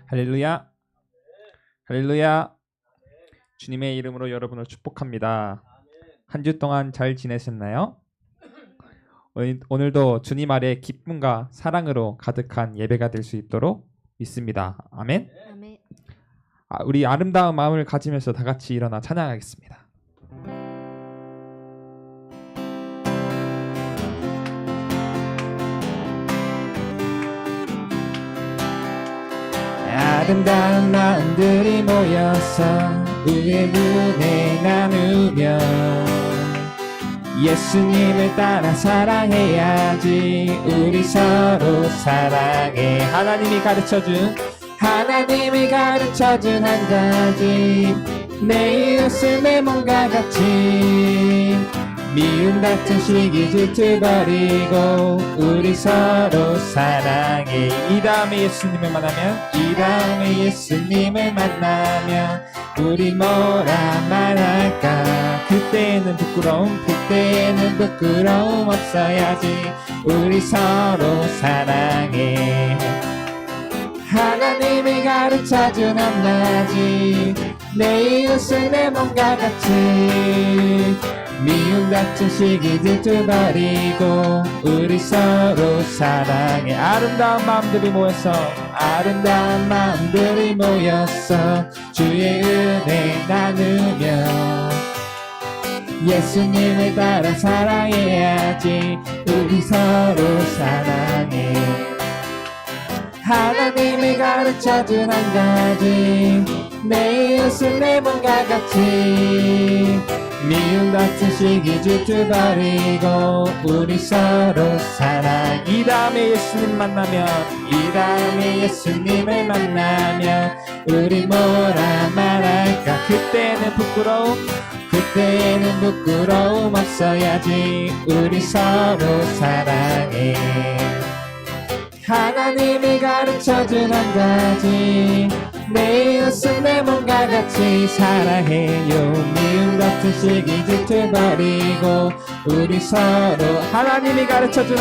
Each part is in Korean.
할렐루야. 할렐루야. 주님의 이름으로 여러분을 축복합니다. 한 주 동안 잘 지내셨나요? 오늘도 주님 아래 기쁨과 사랑으로 가득한 예배가 될 수 있도록 믿습니다. 아멘. 아멘. 우리 아름다운 마음을 가지면서 다 같이 일어나 찬양하겠습니다. 아름다운 마음들이 모여서 우리의 문에 나누며 예수님을 따라 사랑해야지. 우리 서로 사랑해. 하나님이 가르쳐준 한 가지, 내 이웃을 내 몸과 같이. 미움 다툼 시기 질투 버리고 우리 서로 사랑해. 이 다음에 예수님을 만나면 우리 뭐라 말할까. 그때는 부끄러움 없어야지. 우리 서로 사랑해. 하나님이 가르쳐준 한 가지, 내 이웃을 내 몸과 같이. 미움 다툼 시기 질투 버리고 우리 서로 사랑해. 아름다운 마음들이 모여서 주의 은혜 나누며 예수님을 따라 사랑해야지. 우리 서로 사랑해. 하나님이 가르쳐준 한 가지, 내 이웃을 내 몸과 같이. 미움 다툼 시기 질투 버리고 우리 서로 사랑. 이 다음에 예수님을 만나면 우리 뭐라 말할까. 그때는 부끄러움 없어야지. 우리 서로 사랑해. 하나님이 가르쳐준 한 가지, 내 이웃은 내 몸과 같이 사랑해요. 미움 다툼 시기 질투 버리고 우리 서로. 하나님이 가르쳐준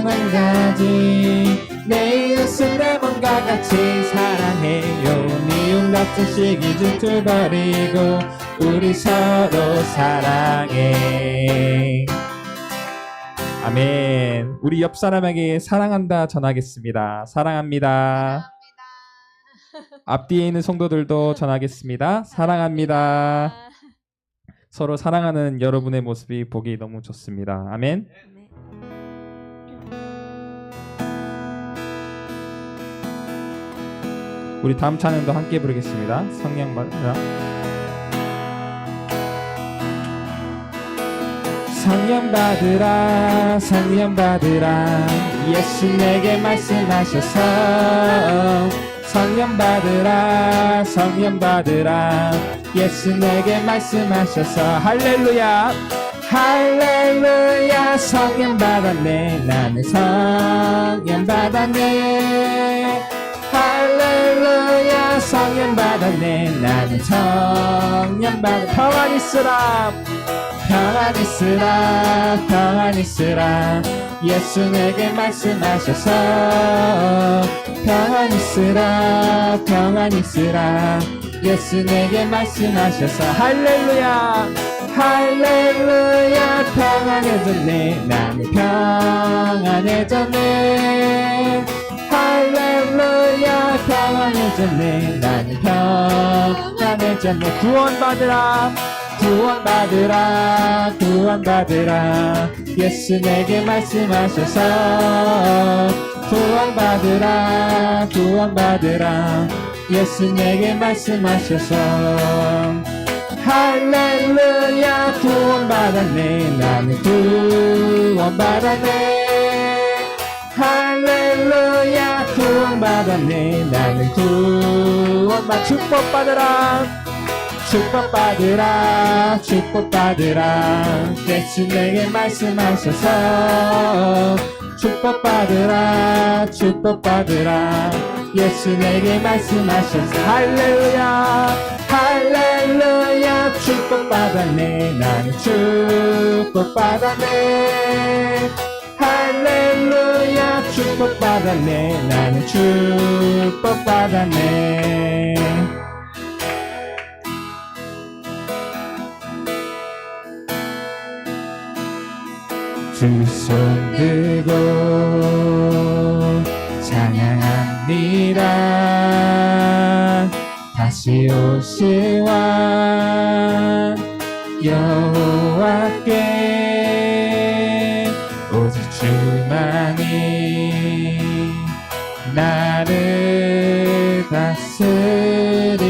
한 가지, 내 이웃은 내 몸과 같이 사랑해요. 미움 다툼 시기 질투 버리고 우리 서로 사랑해. 아멘. 우리 옆 사람에게 사랑한다 전하겠습니다. 사랑합니다. 앞뒤에 있는 성도들도 전하겠습니다. 사랑합니다. 서로 사랑하는 여러분의 모습이 보기 너무 좋습니다. 아멘. 우리 다음 찬양도 함께 부르겠습니다. 성령 받으라. 성령 받으라. 예수 내게 말씀하셔서. 성령 받으라. 예수 내게 말씀하셔서. 할렐루야. 성령 받았네. 나는 성령 받았네. 할렐루야. 성령 받았네. 나는 성령 받았네. 평안 있으라. 예수 내게 말씀하셔서. 평안 있으라. 예수 내게 말씀하셔서. 할렐루야. 평안해졌네. 나는 평안해졌네. 할렐루야. 평안해졌네. 나는 평안해졌네. 구원받으라. 예수 내게 말씀하셔서. 구원받으라. 예수 내게 말씀하셔서. 할렐루야. 구원받았네. 나는 구원받았네. 할렐루야. 구원받았네. 나는 축복받으라. 예수 내게 말씀하셔서. 축복받으라. 예수 내게 말씀하셔서. 할렐루야. 축복받았네. 나는 축복받았네. 할렐루야. 축복받았네. 나는 축복받았네. 두 손 들고 찬양합니다. 다시 오실 왕 여호와께 오직 주만이 나를 다스리네.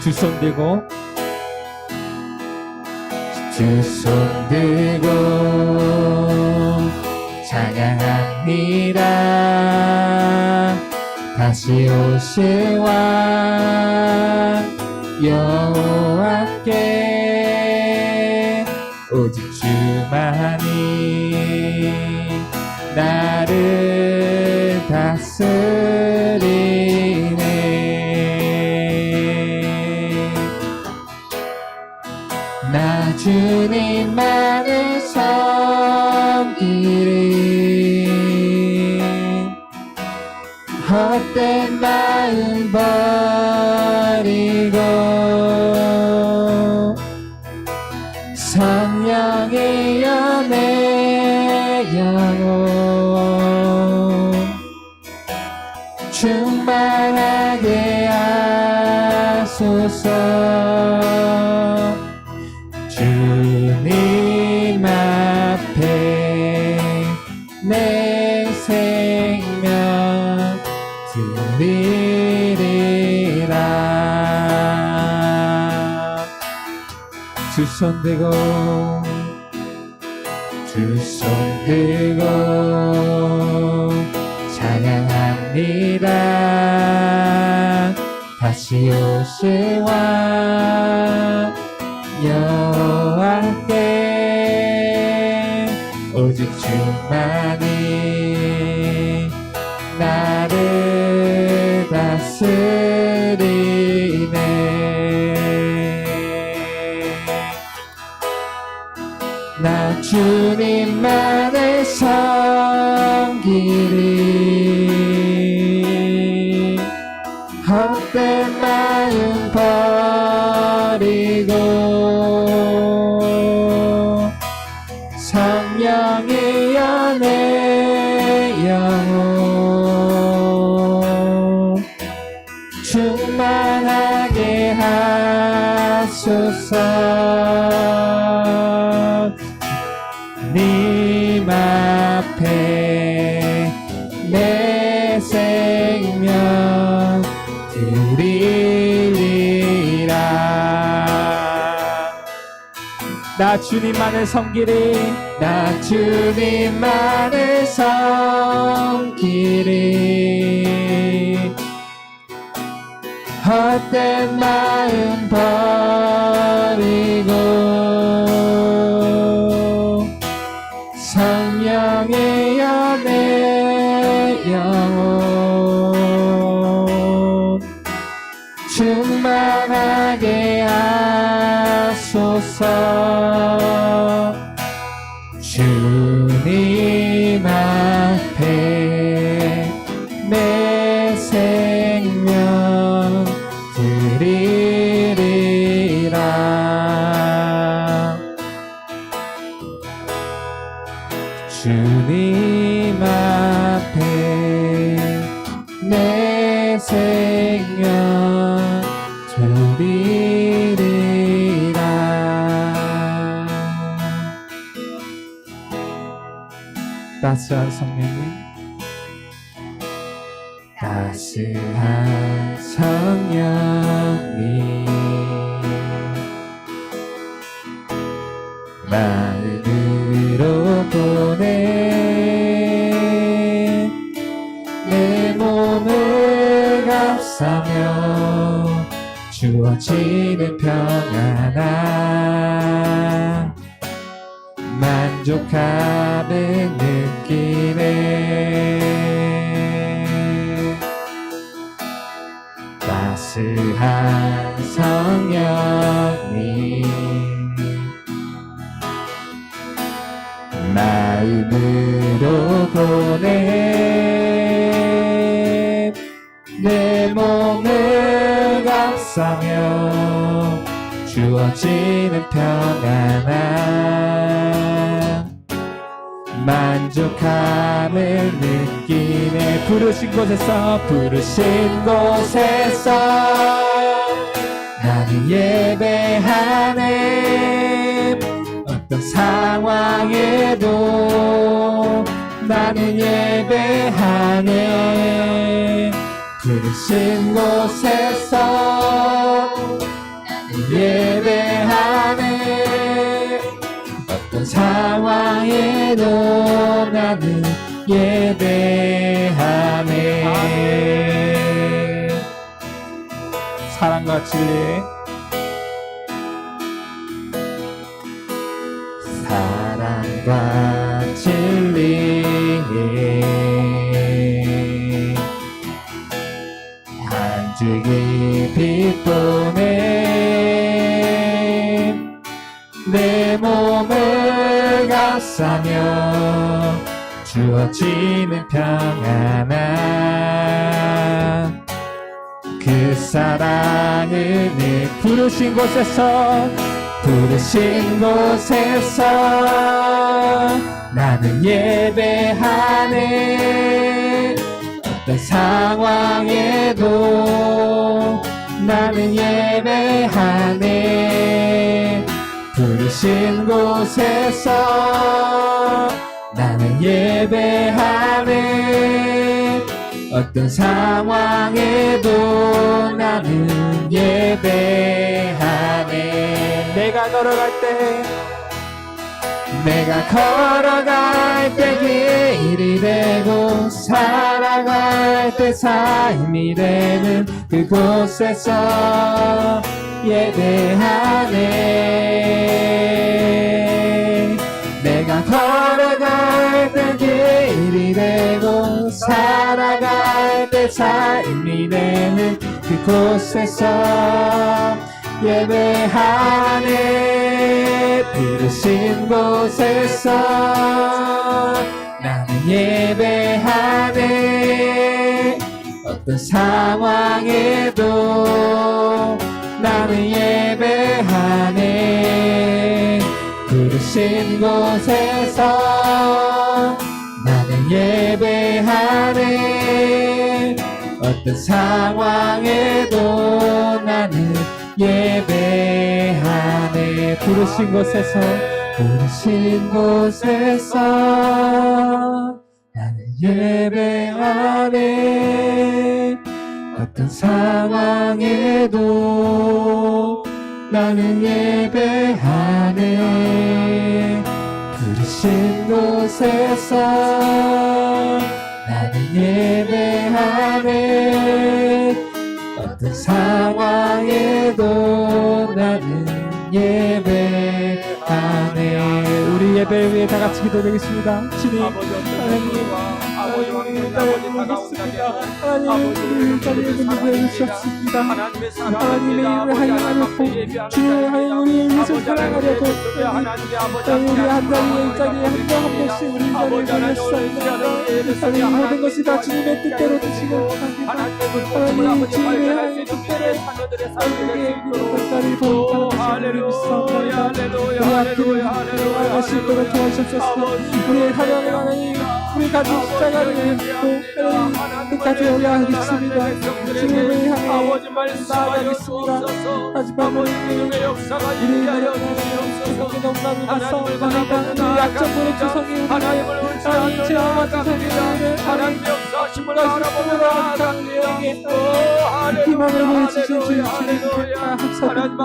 두 손 들고 두 손 들고 찬양합니다. 다시 오실 왕 여호와께 오직 주만이 나를 다스리네. 나 주님만을 섬기리. 헛된 마음 버리고 성령의 연애 영혼 충만하게 하소서. 주님 앞에 내 생명 드리리라. 두 손 들고 두 손 들고 찬양합니다. 다시 오실 왕 여호와께 오직 주만이 나를 다스리네. 나 주님만을 섬기리. 헛된 마음 버리고 성령의 연애 영혼 충만하게 하소서. 님 앞에 내 생명 드리리라. 나 주님만을 섬기리. 나 주님만을 섬기리. 헛된 마음 버리고 성령의 연애 영혼 충만하게 하소서. 주님 앞에 내 생명 드리리라. 주님 앞에 내 생명 드리리라. 따스한 성령님, 따스한 성령님 마음으로 보내. 내 몸을 감싸며 주어지는 평안함 만족함을 느끼네. 따스한 성령님 주어지는 평안함 만족함을 느끼네 부르신 곳에서 나는 예배하네 어떤 상황에도 나는 예배하네 부르신 곳에서 나는 예배하네 어떤 상황에도 나는 예배하네 사랑과 진리 사랑과 진리 한 줄기 빛보내 내 몸을 감싸며 주어지는 평안함 그 사랑을 늘 부르신 곳에서 나는 예배하네 어떤 상황에도 나는 예배하네 부르신 곳에서 나는 예배하네 어떤 상황에도 나는 예배하네 내가 걸어갈 때 길이 되고 살아갈 때 삶이 되는 그곳에서 예배하네 내가 걸어갈 때 길이 되고 살아갈 때 삶이 되는 그곳에서 예배하네 부르신 곳에서 나는 예배하네 어떤 상황에도 나는 예배하네 부르신 곳에서 나는 예배하네 어떤 상황에도 나는 예배하네 부르신 곳에서 나는 예배하네 어떤 상황에도 나는 예배하네 부르신 곳에서 나는 예배하네 어떤 상황에도 나는 예배하네 우리 예배를 위해 다 같이 기도드리겠습니다. 주님 하나님 우리 다가오겠습니다. 하나님 우리 자리에 분들을 주셨습니다. 하나님의 이름을 하나님을 보고 주님의 하나님 우리의 이웃을 사랑하려고 하나님 우리 한 자리에 이 자리에 한 명 한 명씩 우리 자리에 모였습니다. 하나님 모든 것이 다 주님의 뜻대로 되시고 하나님 주님의 하나님의 뜻대로 우리에게 그 자리를 보인다는 것을 믿습니다. 우리 앞길을 나아갈 수 있도록 도와주셨소서. 우리의 사랑을 하나님 우리 가진 십자가를 또 끝까지 올라가겠습니다. 주님을 향해 나아가겠습니다. 하지만 우리의 너무나도 싸움합니다. 우리 약점으로 주성이 우리의 죄와 주성이 하나님의 역사하심을 바라보며 우리에게 희망을 보여주신 주님께 감사드립니다.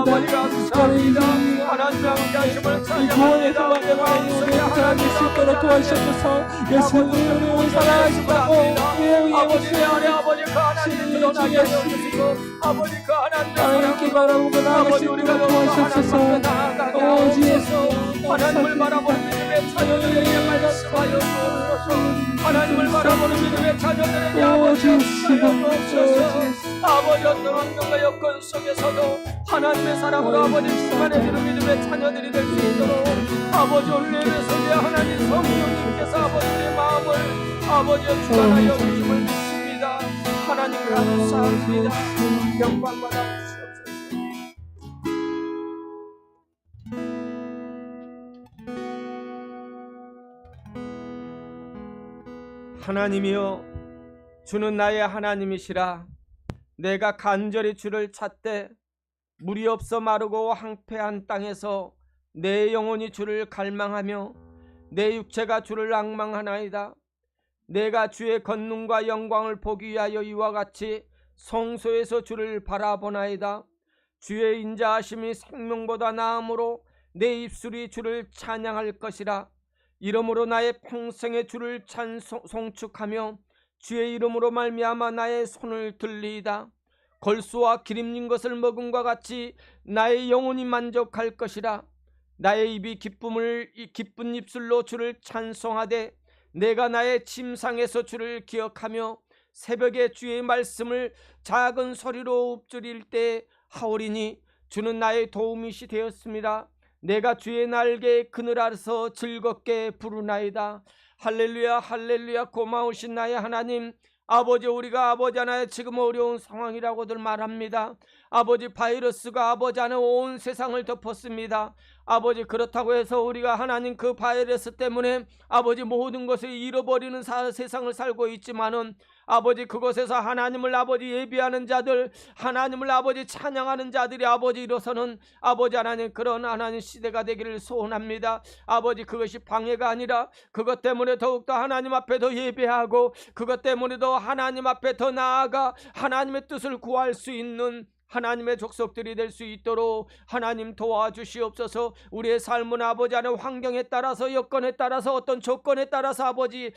하나님의 함께하심을 찬양합니다. 우리 하나님 수 있도록 도와주셔서 예수님을 사랑하신다고 아버지의 안에 아버지가 하나님을 드러나게 해주시고 아버지가 하나님께 바라보고 나아갈 수 있도록 도와주셔서 오직 예수 하나님을 바라보는 믿음의 자녀들에게 말씀하여 주옵소서. 하나님을 바라보는 믿음의 자녀들에게 아버지 하여 주옵소서. 아버지 어떤 환경과 여건 속에서도 하나님의 사랑으로 아버지 충만해지는 믿음의 자녀들이 될 수 있도록 아버지 오늘 예배소에 하나님 성령님께서 아버지의 마음을 아버지의 충만하여 주심을 믿습니다. 하나님 감사합니다. 영광 받아 주시옵소서. 하나님이여, 주는 나의 하나님이시라. 내가 간절히 주를 찾되 물이 없어 마르고 황폐한 땅에서 내 영혼이 주를 갈망하며 내 육체가 주를 앙망하나이다. 내가 주의 권능과 영광을 보기 위하여 이와 같이 성소에서 주를 바라보나이다. 주의 인자하심이 생명보다 나음으로 내 입술이 주를 찬양할 것이라. 이러므로 나의 평생에 주를 송축하며 주의 이름으로 말미암아 나의 손을 들리이다. 걸수와 기름진 것을 먹음과 같이 나의 영혼이 만족할 것이라. 나의 입이 기쁜 입술로 주를 찬송하되 내가 나의 침상에서 주를 기억하며 새벽에 주의 말씀을 작은 소리로 읊조릴 때 하오리니 주는 나의 도움이시 되었습니다. 내가 주의 날개의 그늘 아래서 즐겁게 부르나이다. 할렐루야, 할렐루야. 고마우신 나의 하나님, 아버지, 우리가 아버지 하나의 지금 어려운 상황이라고들 말합니다. 아버지, 바이러스가 아버지 안에 온 세상을 덮었습니다. 아버지, 그렇다고 해서 우리가 하나님 그 바이러스 때문에 아버지 모든 것을 잃어버리는 세상을 살고 있지만은 아버지, 그곳에서 하나님을 아버지 예비하는 자들, 하나님을 아버지 찬양하는 자들이 아버지 일어서는 아버지 하나님 그런 하나님 시대가 되기를 소원합니다. 아버지, 그것이 방해가 아니라 그것 때문에 더욱더 하나님 앞에 더 예배하고 그것 때문에 더 하나님 앞에 더 나아가 하나님의 뜻을 구할 수 있는 하나님의 족속들이 될 수 있도록 하나님 도와주시옵소서. 우리의 삶은 아버지 안에 환경에 따라서, 여건에 따라서, 어떤 조건에 따라서 아버지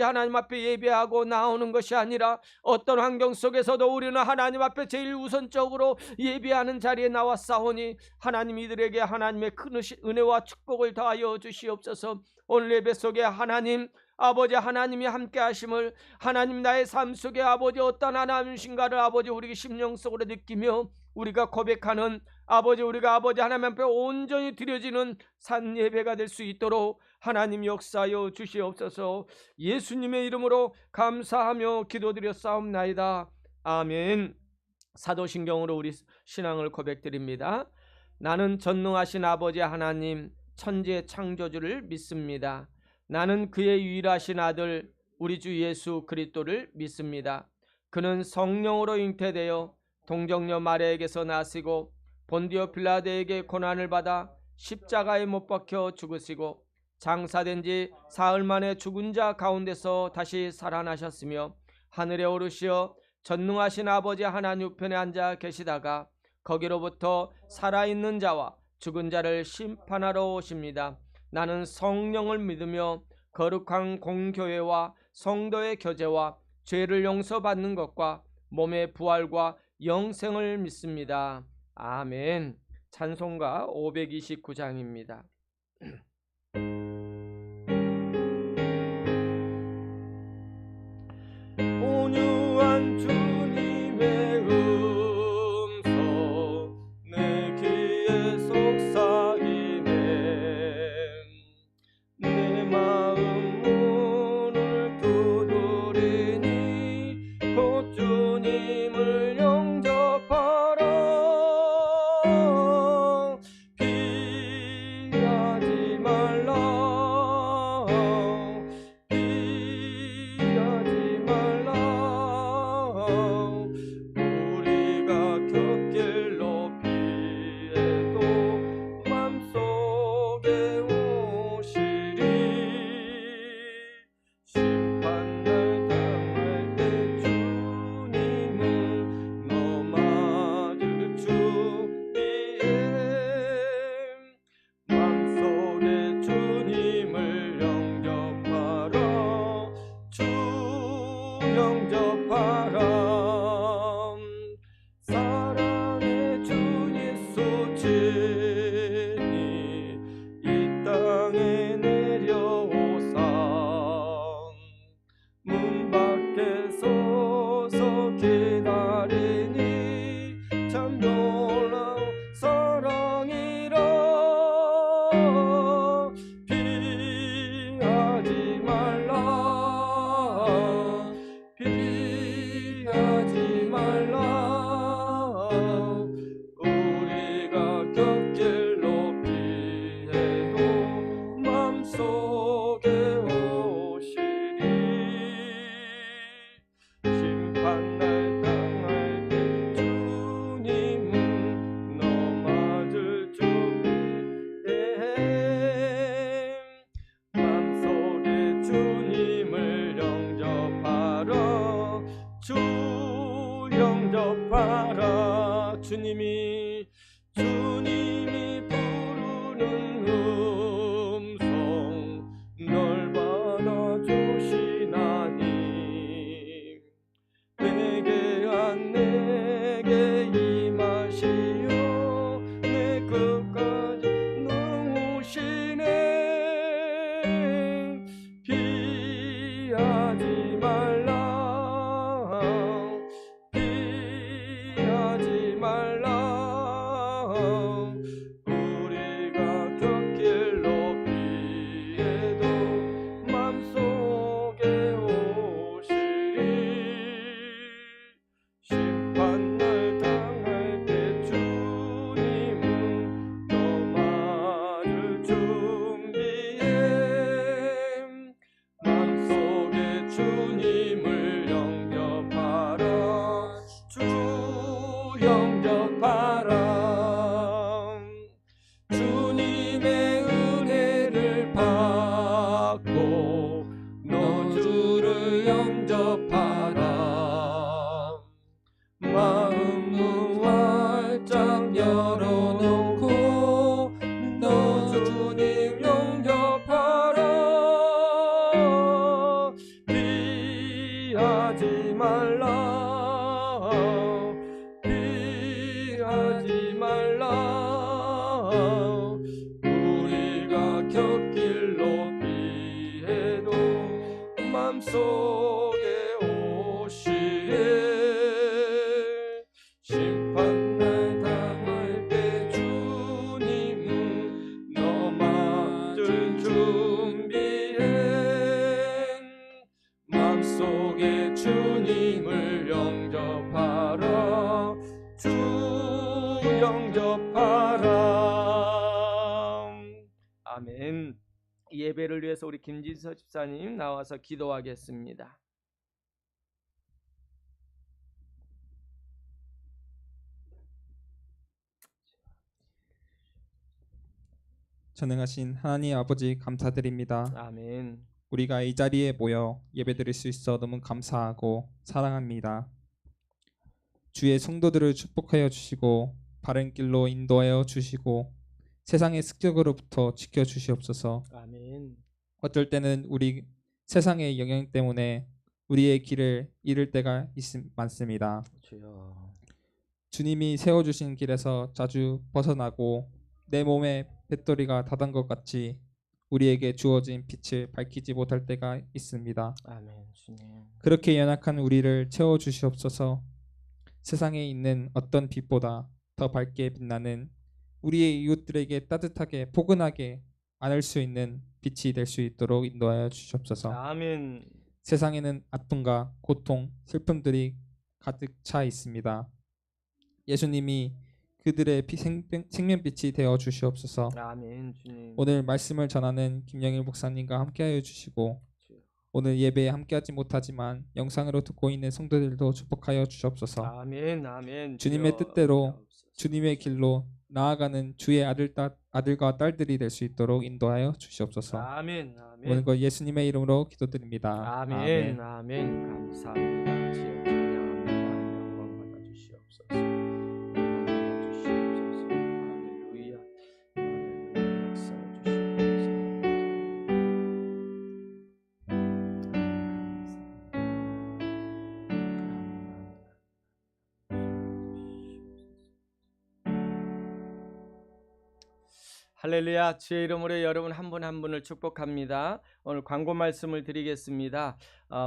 하나님 앞에 예배하고 나오는 것이 아니라 어떤 환경 속에서도 우리는 하나님 앞에 제일 우선적으로 예배하는 자리에 나왔사오니 하나님 이들에게 하나님의 큰 은혜와 축복을 더하여 주시옵소서. 오늘 예배 속에 하나님 아버지 하나님이 함께 하심을, 하나님 나의 삶 속에 아버지 어떤 하나님이신가를 아버지 우리 심령 속으로 느끼며 우리가 고백하는 아버지, 우리가 아버지 하나님 앞에 온전히 드려지는 산 예배가 될 수 있도록 하나님 역사하여 주시옵소서. 예수님의 이름으로 감사하며 기도드렸사옵나이다. 아멘. 사도신경으로 우리 신앙을 고백드립니다. 나는 전능하신 아버지 하나님 천지의 창조주를 믿습니다. 나는 그의 유일하신 아들 우리 주 예수 그리스도를 믿습니다. 그는 성령으로 잉태되어 동정녀 마리아에게서 나시고 본디오 빌라도에게 고난을 받아 십자가에 못 박혀 죽으시고 장사된 지 사흘 만에 죽은 자 가운데서 다시 살아나셨으며 하늘에 오르시어 전능하신 아버지 하나님 우편에 앉아 계시다가 거기로부터 살아있는 자와 죽은 자를 심판하러 오십니다. 나는 성령을 믿으며 거룩한 공교회와 성도의 교제와 죄를 용서받는 것과 몸의 부활과 영생을 믿습니다. 아멘. 찬송가 529장입니다. 온유한 주님의 음성 내 귀에 속삭이네. 내 마음 문을 두드리니 곧 주님을 영접하라. 피하지 말라. 피하지 말라. 우리가 곁길로 피해도 맘속에 오시리. 심판날 당할 때 주님은 너 맞을 준비해. 맘속에 주님을 영접하라. 주 영접하라. 사랑의 주 예수 진이 이 땅에 내려오사 문 밖에 서서 기다리니 참 놀라운 사랑이라. 피하지 말라. 피하지 말라. 우리가 곁길 열어놓고 너 주님 영접하라. 피하지 말라, 피하지 말라. 우리가 곁길로 피해도 맘속에 오시에 심판날 당할 때 주님은 너 맞을 준비해. 맘속에 주님을 영접하라, 주 영접하라. 아멘. 이 예배를 위해서 우리 김진서 집사님 나와서 기도하겠습니다. 전능하신 하나님 아버지 감사드립니다. 아멘. 우리가 이 자리에 모여 예배드릴 수 있어 너무 감사하고 사랑합니다. 주의 성도들을 축복하여 주시고 바른 길로 인도하여 주시고 세상의 습격으로부터 지켜 주시옵소서. 아멘. 어쩔 때는 우리 세상의 영향 때문에 우리의 길을 잃을 때가 많습니다. 주여. 주님이 세워주신 길에서 자주 벗어나고 내 몸에 배터리가 닫은 것 같이 우리에게 주어진 빛을 밝히지 못할 때가 있습니다. 아멘. 주님. 그렇게 연약한 우리를 채워주시옵소서. 세상에 있는 어떤 빛보다 더 밝게 빛나는 우리의 이웃들에게 따뜻하게 포근하게 안을 수 있는 빛이 될 수 있도록 인도하여 주시옵소서. 아멘. 세상에는 아픔과 고통, 슬픔들이 가득 차 있습니다. 예수님이 그들의 생명빛이 되어 주시옵소서. 아멘. 주님. 오늘 말씀을 전하는 김영일 목사님과 함께하여 주시고 오늘 예배에 함께하지 못하지만 영상으로 듣고 있는 성도들도 축복하여 주시옵소서. 아멘. 아멘. 주님의 주여. 뜻대로 주님의 길로 나아가는 주의 아들과 딸들이 될 수 있도록 인도하여 주시옵소서. 아멘. 아멘. 오늘 것 예수님의 이름으로 기도드립니다. 아멘. 아멘. 감사합니다. 주여 찬양합니다. 영광 받아 주시옵소서. 영광 받아 주시옵소서. 할렐루야. 할렐루야. 역사해 할렐루야. 주의 이름으로 여러분 한 분 한 분을 축복합니다. 오늘 광고 말씀을 드리겠습니다.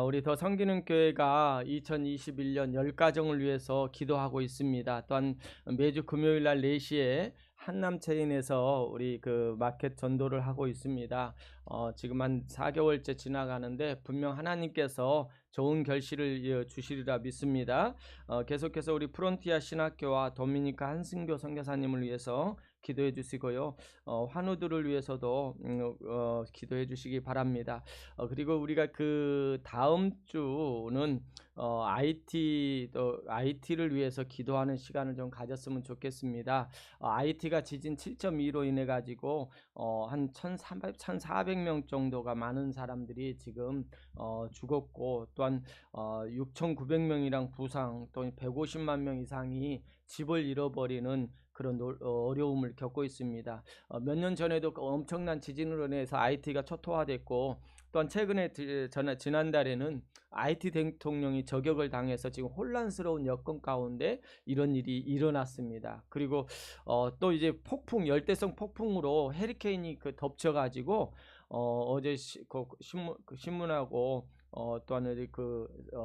우리 더 섬기는 교회가 2021년 10가정을 위해서 기도하고 있습니다. 또한 매주 금요일 날 4시에 한남체인에서 우리 그 마켓 전도를 하고 있습니다. 지금 한 4개월째 지나가는데 분명 하나님께서 좋은 결실을 주시리라 믿습니다. 계속해서 우리 프론티아 신학교와 도미니카 한승교 선교사님을 위해서 기도해 주시고요. 환우들을 위해서도 기도해 주시기 바랍니다. 그리고 우리가 그 다음 주는 IT를 위해서 기도하는 시간을 좀 가졌으면 좋겠습니다. IT가 지진 7.2로 인해 가지고 한 1,400명 정도가 많은 사람들이 지금 죽었고 또한 6,900명이랑 부상 또 150만 명 이상이 집을 잃어버리는 그런 어려움을 겪고 있습니다. 몇 년 전에도 엄청난 지진으로 인해서 IT가 초토화됐고 또한 최근에 지난달에는 IT 대통령이 저격을 당해서 지금 혼란스러운 여건 가운데 이런 일이 일어났습니다. 그리고 또 이제 열대성 폭풍으로 헤리케인이 덮쳐가지고 어제 신문하고 또한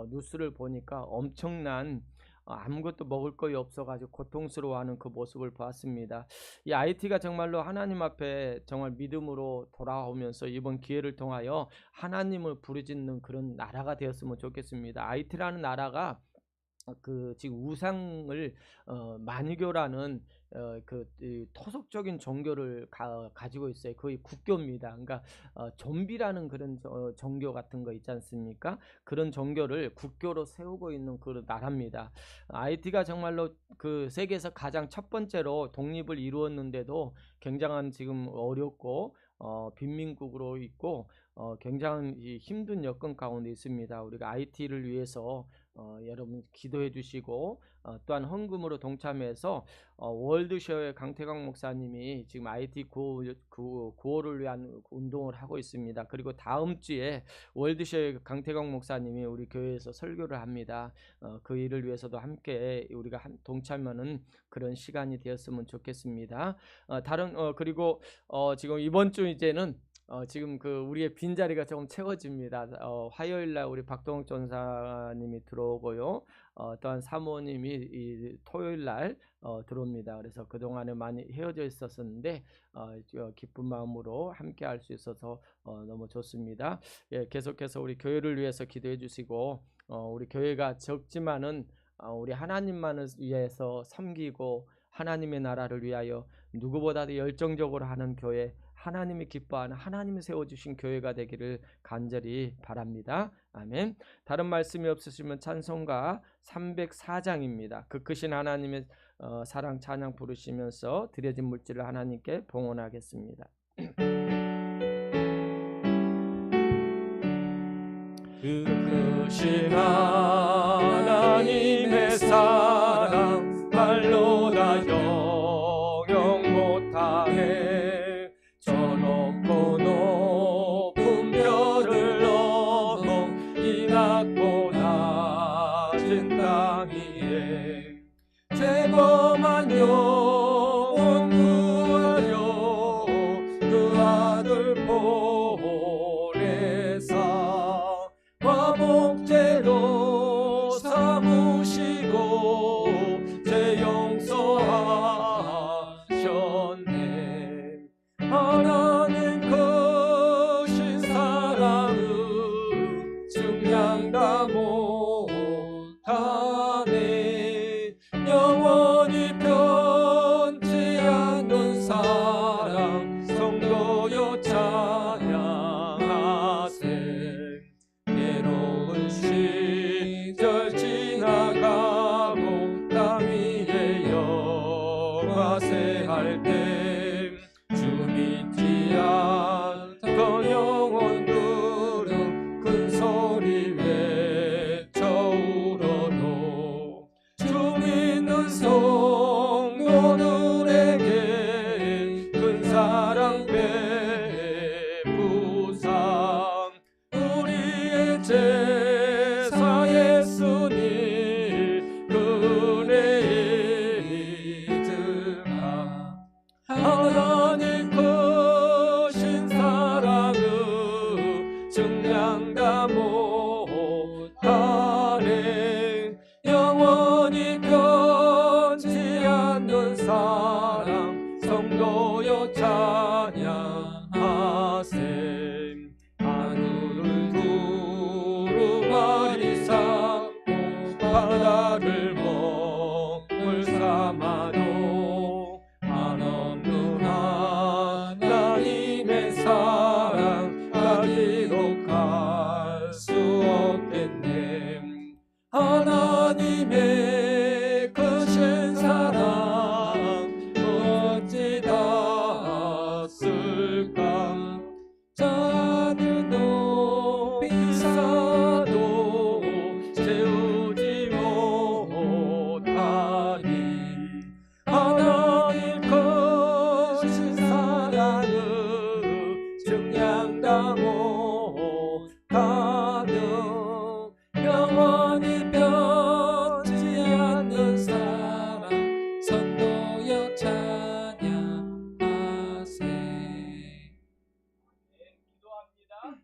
뉴스를 보니까 엄청난 아무것도 먹을 것이 없어가지고 고통스러워하는 그 모습을 보았습니다. 이 IT가 정말로 하나님 앞에 정말 믿음으로 돌아오면서 이번 기회를 통하여 하나님을 부르짖는 그런 나라가 되었으면 좋겠습니다. IT라는 나라가 지금 우상을 만유교라는 토속적인 종교를 가지고 있어요. 거의 국교입니다. 그러니까 좀비라는 그런 종교 같은 거 있지 않습니까? 그런 종교를 국교로 세우고 있는 그런 나라입니다. IT가 정말로 그 세계에서 가장 첫 번째로 독립을 이루었는데도 굉장한 지금 어렵고 빈민국으로 있고 굉장히 힘든 여건 가운데 있습니다. 우리가 IT를 위해서 여러분 기도해 주시고 또한 헌금으로 동참해서 월드쇼의 강태광 목사님이 지금 IT 구호를 위한 운동을 하고 있습니다. 그리고 다음 주에 월드쇼의 강태광 목사님이 우리 교회에서 설교를 합니다. 그 일을 위해서도 함께 우리가 동참하는 그런 시간이 되었으면 좋겠습니다. 그리고 지금 이번 주 이제는 지금 우리의 빈자리가 조금 채워집니다. 화요일날 우리 박동욱 전사님이 들어오고요. 또한 사모님이 토요일날 들어옵니다. 그래서 그동안에 많이 헤어져 있었는데 기쁜 마음으로 함께 할 수 있어서 너무 좋습니다. 예, 계속해서 우리 교회를 위해서 기도해 주시고 우리 교회가 적지만은 우리 하나님만을 위해서 섬기고 하나님의 나라를 위하여 누구보다도 열정적으로 하는 교회, 하나님이 기뻐하는 하나님이 세워주신 교회가 되기를 간절히 바랍니다. 아멘. 다른 말씀이 없으시면 찬송가 304장입니다. 그 크신 하나님의 사랑 찬양 부르시면서 드려진 물질을 하나님께 봉헌하겠습니다. 그 크신 하나님의 사랑 말로 다 영영 못하네. 저 높고 높은 별을 넘어 이 낮고 낮은 땅 위에 죄범한 영혼 구하려 그 아들 보내사 화목제로 삼으시고 죄 용서하셨네. 하나님 크신 사랑은 증량 다 못하네. 영원히 변치 않는 사랑 성도여 찬양하세. 괴로운 시절 지나가고 땅 위에 영화세 할 때 주 믿지 않던 영혼들은 큰 소리 외쳐 울어도 주 믿는 성도들에게 큰 사랑 베푸사 우리의 제사 예수님 그 은혜에 들어가. 하나님 크신 사랑은 증량 다 못하네. 영원히 변치 않는 사랑 성도여 찬양하세. 하늘을 두루마리 삼고 바다를 먹물 삼아도 한없는 하나님의 사랑 다 기록할 수 없겠네. 하나님의 크신 사랑 어찌 닿았을까. 잔을 높이 쌓아도 채우지 못하니 하나님 크신 사랑은 증량 다 못하며 영원히 변치 않는 사랑 선도여 찬양하세. 기도합니다.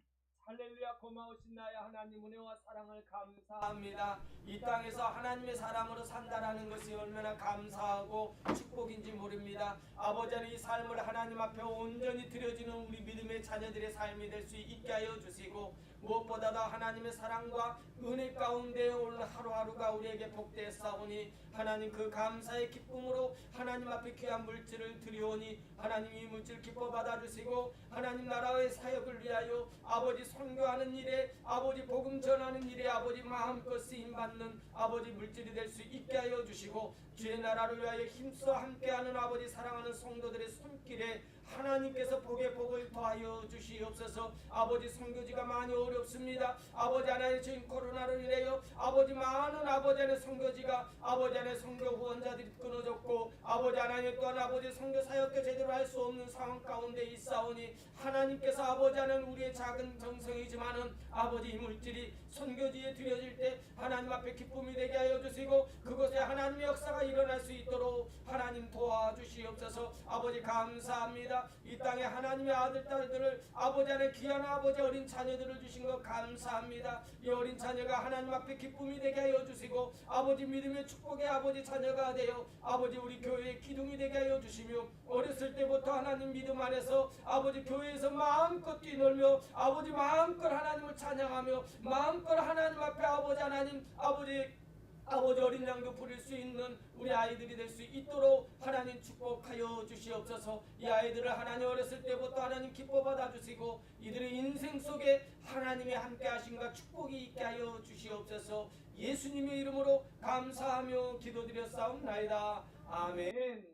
할렐루야. 고마우신 나의 하나님 은혜와 사랑을 감사합니다. 이 땅에서 하나님의 사람으로 산다라는 것이 얼마나 감사하고 축복인지 모릅니다. 아버지는 이 삶을 하나님 앞에 온전히 드려지는 우리 믿음의 자녀들의 삶이 될 수 있게 하여 주시고 무엇보다도 하나님의 사랑과 은혜 가운데 오늘 하루하루가 우리에게 복되사오니 하나님 그 감사의 기쁨으로 하나님 앞에 귀한 물질을 드리오니 하나님 이 물질 기뻐 받아주시고 하나님 나라의 사역을 위하여 아버지 선교하는 일에 아버지 복음 전하는 일에 아버지 마음껏 쓰임받는 아버지 물질이 될 수 있게 하여 주시고 주의 나라를 위하여 힘써 함께하는 아버지 사랑하는 성도들의 손길에 하나님께서 복에 복을 더하여 주시옵소서. 아버지 선교지가 많이 어렵습니다. 아버지 하나님 지금 코로나로 인하여 아버지 많은 아버지 하나님 선교지가 아버지 하나님 선교 후원자들이 끊어졌고 아버지 하나님 또한 아버지 선교 사역도 제대로 할 수 없는 상황 가운데 있사오니 하나님께서 아버지 하나님 우리의 작은 정성이지만은 아버지 이 물질이 선교지에 드려질 때 하나님 앞에 기쁨이 되게 하여 주시고 그곳에 하나님의 역사가 일어날 수 있도록 하나님 도와주시옵소서. 아버지 감사합니다. 이 땅에 하나님의 아들 딸들을 아버지 안에 귀한 아버지 어린 자녀들을 주신 것 감사합니다. 이 어린 자녀가 하나님 앞에 기쁨이 되게 하여 주시고 아버지 믿음의 축복의 아버지 자녀가 되어 아버지 우리 교회의 기둥이 되게 하여 주시며 어렸을 때부터 하나님 믿음 안에서 아버지 교회에서 마음껏 뛰놀며 아버지 마음껏 하나님을 찬양하며 마음껏 하나님 앞에 아버지 하나님 아버지 어린 양도 부릴 수 있는 우리 아이들이 될 수 있도록 하나님 축복하여 주시옵소서. 이 아이들을 하나님 어렸을 때부터 하나님 기뻐 받아주시고 이들의 인생 속에 하나님의 함께하심과 축복이 있게 하여 주시옵소서. 예수님의 이름으로 감사하며 기도드렸사옵나이다. 아멘.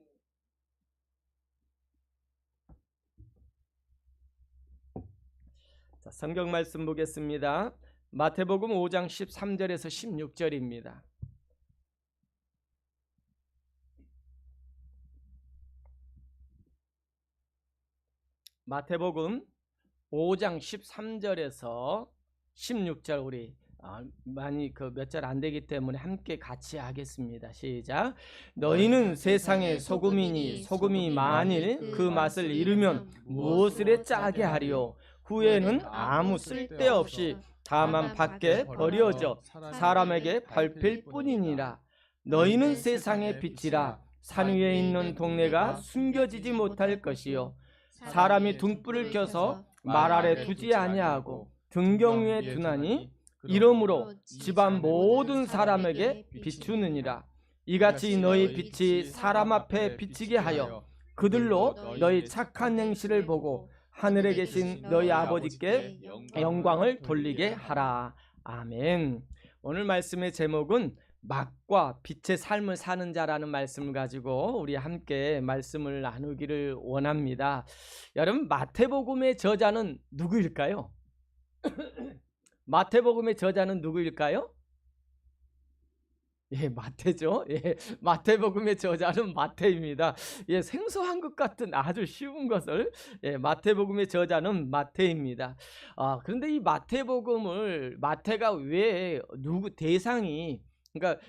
자, 성경 말씀 보겠습니다. 마태복음 5장 13절에서 16절입니다. 마태복음 5장 13절에서 16절 우리 많이 몇 절 안 되기 때문에 함께 같이 하겠습니다. 시작. 너희는 세상의 소금이니 소금이 만일 그 맛을 잃으면 무엇을 짜게 하리요? 후에는 아무 쓸데없이 다만 밖에 버려져 사람에게 밟힐 뿐이니라. 너희는 세상의 빛이라. 산 위에 있는 동네가 숨겨지지 못할 것이요 사람이 등불을 켜서 말 아래 두지 아니하고 등경 위에 두나니 이러므로 집안 모든 사람에게 비추느니라. 이같이 너희 빛이 사람 앞에 비치게 하여 그들로 너희 착한 행실을 보고 하늘에 계신 너희 아버지께 영광을 돌리게 하라. 아멘. 오늘 말씀의 제목은 맛과 빛의 삶을 사는 자라는 말씀을 가지고 우리 함께 말씀을 나누기를 원합니다. 여러분, 마태복음의 저자는 누구일까요? 마태복음의 저자는 누구일까요? 예, 마태죠. 예, 마태복음의 저자는 마태입니다. 예, 생소한 것 같은 아주 쉬운 것을 마태복음의 저자는 마태입니다. 그런데 이 마태복음을 마태가 왜 대상이 그러니까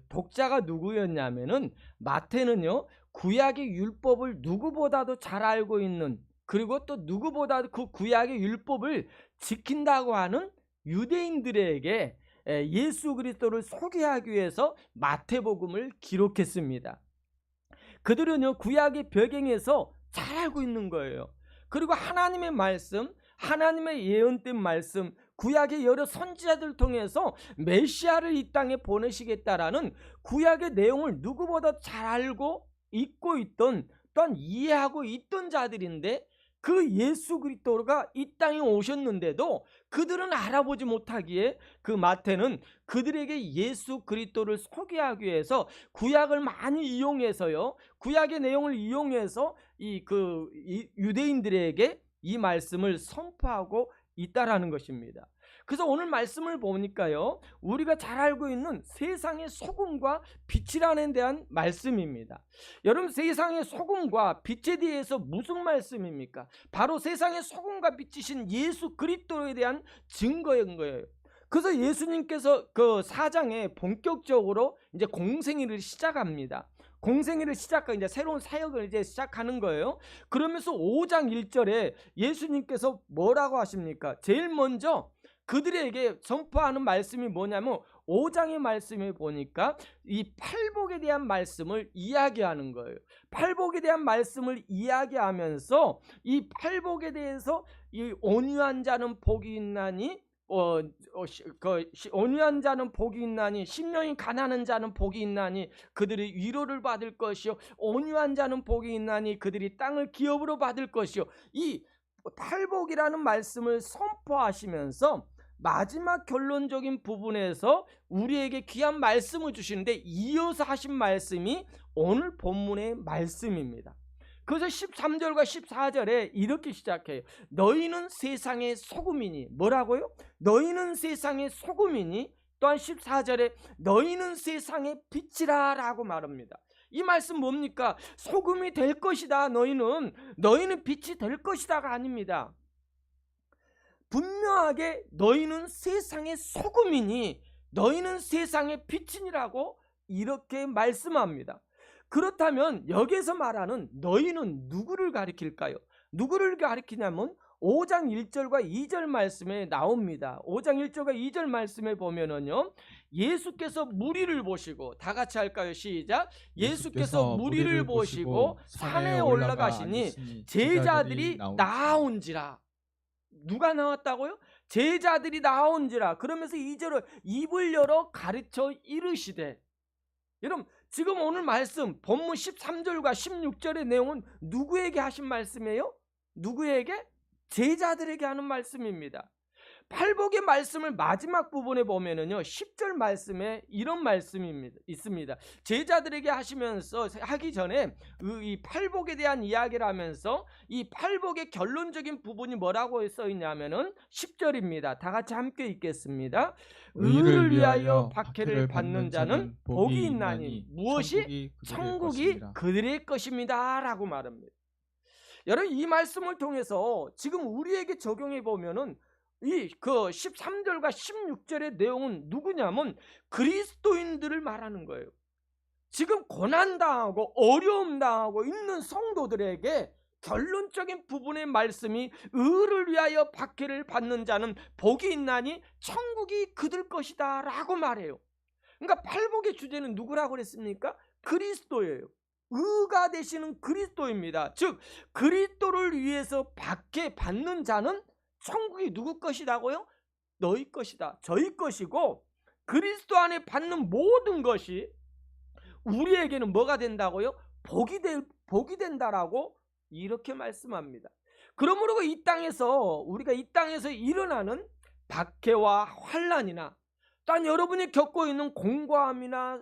독자가 누구였냐면은 마태는요 구약의 율법을 누구보다도 잘 알고 있는 그리고 또 누구보다도 그 구약의 율법을 지킨다고 하는 유대인들에게 예수 그리스도를 소개하기 위해서 마태복음을 기록했습니다. 그들은요 구약의 배경에서 잘 알고 있는 거예요. 그리고 하나님의 말씀, 하나님의 예언된 말씀, 구약의 여러 선지자들 통해서 메시아를 이 땅에 보내시겠다라는 구약의 내용을 누구보다 잘 알고 있고 있던 또한 이해하고 있던 자들인데 그 예수 그리스도가 이 땅에 오셨는데도 그들은 알아보지 못하기에 그 마태는 그들에게 예수 그리스도를 소개하기 위해서 구약을 많이 이용해서요 구약의 내용을 이용해서 이 유대인들에게 이 말씀을 선포하고 있다라는 것입니다. 그래서 오늘 말씀을 보니까요 우리가 잘 알고 있는 세상의 소금과 빛이라는 대한 말씀입니다. 여러분, 세상의 소금과 빛에 대해서 무슨 말씀입니까? 바로 세상의 소금과 빛이신 예수 그리스도에 대한 증거인 거예요. 그래서 예수님께서 그 4장에 본격적으로 이제 공생애를 시작합니다. 공생애를 시작하고 이제 새로운 사역을 이제 시작하는 거예요. 그러면서 5장 1절에 예수님께서 뭐라고 하십니까? 제일 먼저 그들에게 선포하는 말씀이 뭐냐면 5장의 말씀을 보니까 이 팔복에 대한 말씀을 이야기하는 거예요. 팔복에 대한 말씀을 이야기하면서 이 팔복에 대해서 이 온유한 자는 복이 있나니 온유한 자는 복이 있나니 심령이 가난한 자는 복이 있나니 그들이 위로를 받을 것이요 온유한 자는 복이 있나니 그들이 땅을 기업으로 받을 것이요 이 팔복이라는 말씀을 선포하시면서 마지막 결론적인 부분에서 우리에게 귀한 말씀을 주시는데 이어서 하신 말씀이 오늘 본문의 말씀입니다. 그래서 13절과 14절에 이렇게 시작해요. 너희는 세상의 소금이니. 뭐라고요? 너희는 세상의 소금이니. 또한 14절에 너희는 세상의 빛이라 라고 말합니다. 이 말씀 뭡니까? 소금이 될 것이다. 너희는 빛이 될 것이다가 아닙니다. 분명하게 너희는 세상의 소금이니 너희는 세상의 빛이니라고 이렇게 말씀합니다. 그렇다면 여기에서 말하는 너희는 누구를 가리킬까요? 누구를 가리키냐면 5장 1절과 2절 말씀에 나옵니다. 5장 1절과 2절 말씀에 보면은요, 예수께서 무리를 보시고, 다 같이 할까요? 시작. 예수께서 무리를 보시고 산에 올라가시니 제자들이 나온지라. 누가 나왔다고요? 제자들이 나온지라. 그러면서 2절을 입을 열어 가르쳐 이르시되. 여러분, 지금 오늘 말씀 본문 13절과 16절의 내용은 누구에게 하신 말씀이에요? 누구에게? 제자들에게 하는 말씀입니다. 팔복의 말씀을 마지막 부분에 보면은요, 10절 말씀에 이런 말씀이 있습니다. 제자들에게 하기 전에 이 팔복에 대한 이야기를 하면서 이 팔복의 결론적인 부분이 뭐라고 써 있냐면은 10절입니다. 다 같이 함께 읽겠습니다. 의를 위하여 박해를 받는 자는 복이 있나니 무엇이? 천국이 그들의 것입니다 라고 말합니다. 여러분, 이 말씀을 통해서 지금 우리에게 적용해 보면은 이 13절과 16절의 내용은 누구냐면 그리스도인들을 말하는 거예요. 지금 고난당하고 어려움당하고 있는 성도들에게 결론적인 부분의 말씀이 의를 위하여 박해를 받는 자는 복이 있나니 천국이 그들 것이다 라고 말해요. 그러니까 팔복의 주제는 누구라고 그랬습니까? 그리스도예요. 의가 되시는 그리스도입니다. 즉 그리스도를 위해서 박해 받는 자는 천국이 누구 것이라고요? 너희 것이다. 저희 것이고 그리스도 안에 받는 모든 것이 우리에게는 뭐가 된다고요? 복이 된다라고 이렇게 말씀합니다. 그러므로 우리가 이 땅에서 일어나는 박해와 환난이나 또한 여러분이 겪고 있는 공고함이나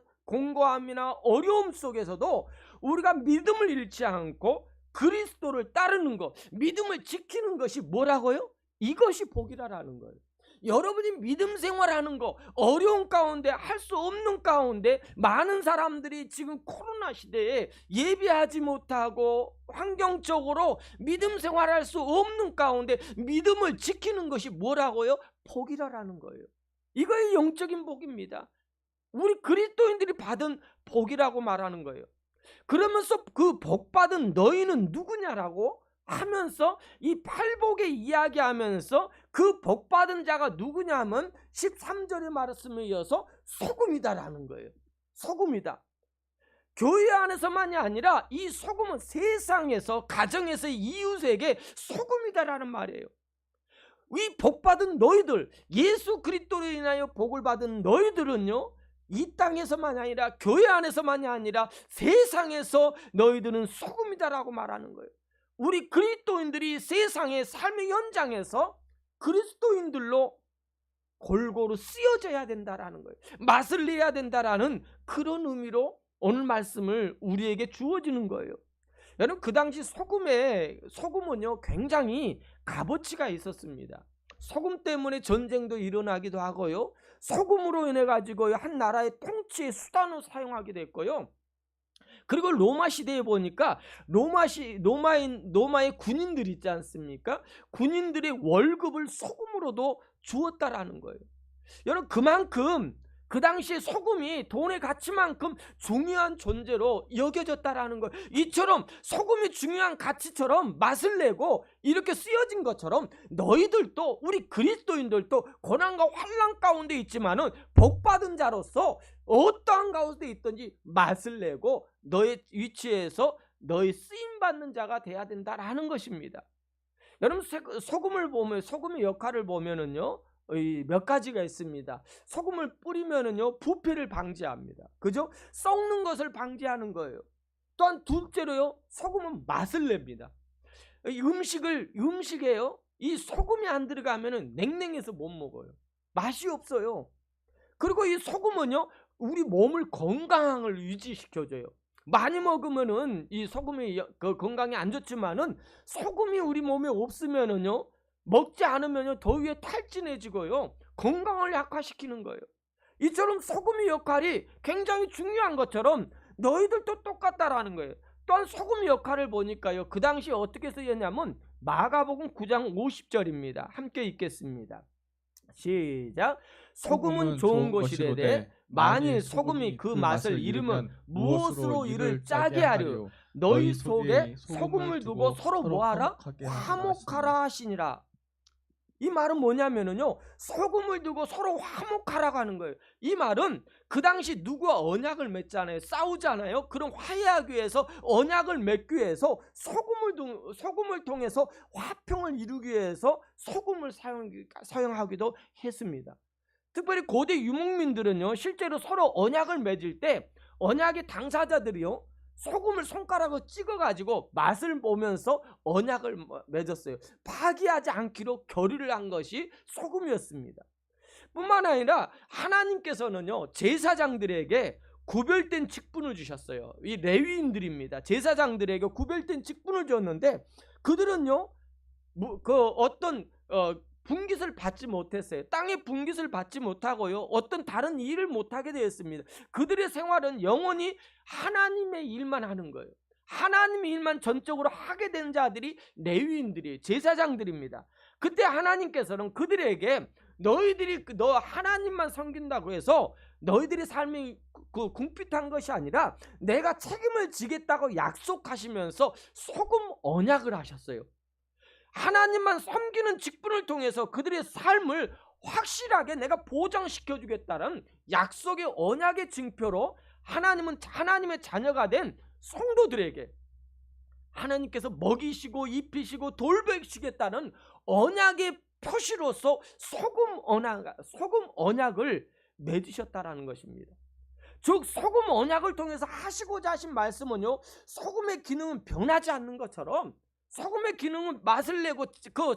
어려움 속에서도 우리가 믿음을 잃지 않고 그리스도를 따르는 것, 믿음을 지키는 것이 뭐라고요? 이것이 복이라는 거예요. 여러분이 믿음 생활하는 거, 어려운 가운데 할 수 없는 가운데 많은 사람들이 지금 코로나 시대에 예비하지 못하고 환경적으로 믿음 생활할 수 없는 가운데 믿음을 지키는 것이 뭐라고요? 복이라는 거예요. 이거의 영적인 복입니다. 우리 그리스도인들이 받은 복이라고 말하는 거예요. 그러면서 그 복받은 너희는 누구냐라고 하면서 이 팔복의 이야기하면서 그 복받은 자가 누구냐면 13절의 말씀에 이어서 소금이다라는 거예요. 소금이다. 교회 안에서만이 아니라 이 소금은 세상에서, 가정에서 이웃에게 소금이다라는 말이에요. 이 복받은 너희들, 예수 그리스도로 인하여 복을 받은 너희들은요, 이 땅에서만이 아니라 교회 안에서만이 아니라 세상에서 너희들은 소금이다라고 말하는 거예요. 우리 그리스도인들이 세상의 삶의 현장에서 그리스도인들로 골고루 쓰여져야 된다라는 거예요. 맛을 내야 된다라는 그런 의미로 오늘 말씀을 우리에게 주어지는 거예요. 여러분, 그 당시 소금은요 굉장히 값어치가 있었습니다. 소금 때문에 전쟁도 일어나기도 하고요, 소금으로 인해 가지고 한 나라의 통치의 수단으로 사용하기도 했고요. 그리고 로마 시대에 보니까 로마의 군인들 있지 않습니까? 군인들의 월급을 소금으로도 주었다라는 거예요. 여러분, 그만큼 그 당시에 소금이 돈의 가치만큼 중요한 존재로 여겨졌다라는 거예요. 이처럼 소금이 중요한 가치처럼 맛을 내고 이렇게 쓰여진 것처럼 너희들도, 우리 그리스도인들도 고난과 환난 가운데 있지만은 복받은 자로서 어떠한 가운데 있든지 맛을 내고 너의 위치에서 너의 쓰임받는 자가 돼야 된다라는 것입니다. 여러분, 소금의 역할을 보면은요, 몇 가지가 있습니다. 소금을 뿌리면은요 부패를 방지합니다. 그죠? 썩는 것을 방지하는 거예요. 또한 둘째로요, 소금은 맛을 냅니다. 음식에요, 이 소금이 안 들어가면은 냉랭해서 못 먹어요. 맛이 없어요. 그리고 이 소금은요 우리 몸을 건강을 유지시켜줘요. 많이 먹으면은 이 소금이 그 건강에 안 좋지만은 소금이 우리 몸에 없으면은요, 먹지 않으면요 더위에 탈진해지고요 건강을 약화시키는 거예요. 이처럼 소금의 역할이 굉장히 중요한 것처럼 너희들도 똑같다라는 거예요. 또한 소금의 역할을 보니까요, 그 당시 어떻게 쓰였냐면 마가복음 9장 50절입니다. 함께 읽겠습니다. 시작. 소금은 좋은 것이래되 만일 소금이 그 맛을 잃으면 무엇으로 이를 짜게 하려. 너희 속에 소금을 두고 서로 뭐하라? 화목하라 하시니라. 이 말은 뭐냐면은요, 소금을 두고 서로 화목하라고 하는 거예요. 이 말은 그 당시 누구와 언약을 맺잖아요. 싸우잖아요. 그럼 화해하기 위해서, 언약을 맺기 위해서 소금을 통해서 화평을 이루기 위해서 소금을 사용하기도 했습니다. 특별히 고대 유목민들은요, 실제로 서로 언약을 맺을 때 언약의 당사자들이요, 소금을 손가락으로 찍어가지고 맛을 보면서 언약을 맺었어요. 파기하지 않기로 결의를 한 것이 소금이었습니다. 뿐만 아니라 하나님께서는요, 제사장들에게 구별된 직분을 주셨어요. 이 레위인들입니다. 제사장들에게 구별된 직분을 줬는데 그들은요, 분깃을 받지 못했어요. 땅의 분깃을 받지 못하고요, 어떤 다른 일을 못하게 되었습니다. 그들의 생활은 영원히 하나님의 일만 하는 거예요. 하나님의 일만 전적으로 하게 된 자들이 레위인들이에요. 제사장들입니다. 그때 하나님께서는 그들에게 너희들이 너 하나님만 섬긴다고 해서 너희들의 삶이 궁핍한 것이 아니라 내가 책임을 지겠다고 약속하시면서 소금 언약을 하셨어요. 하나님만 섬기는 직분을 통해서 그들의 삶을 확실하게 내가 보장시켜 주겠다는 약속의 언약의 증표로 하나님은 하나님의 자녀가 된 성도들에게 하나님께서 먹이시고 입히시고 돌보시겠다는 언약의 표시로서 소금 언약을 맺으셨다라는 것입니다. 즉 소금 언약을 통해서 하시고자 하신 말씀은요, 소금의 기능은 변하지 않는 것처럼, 소금의 기능은 맛을 내고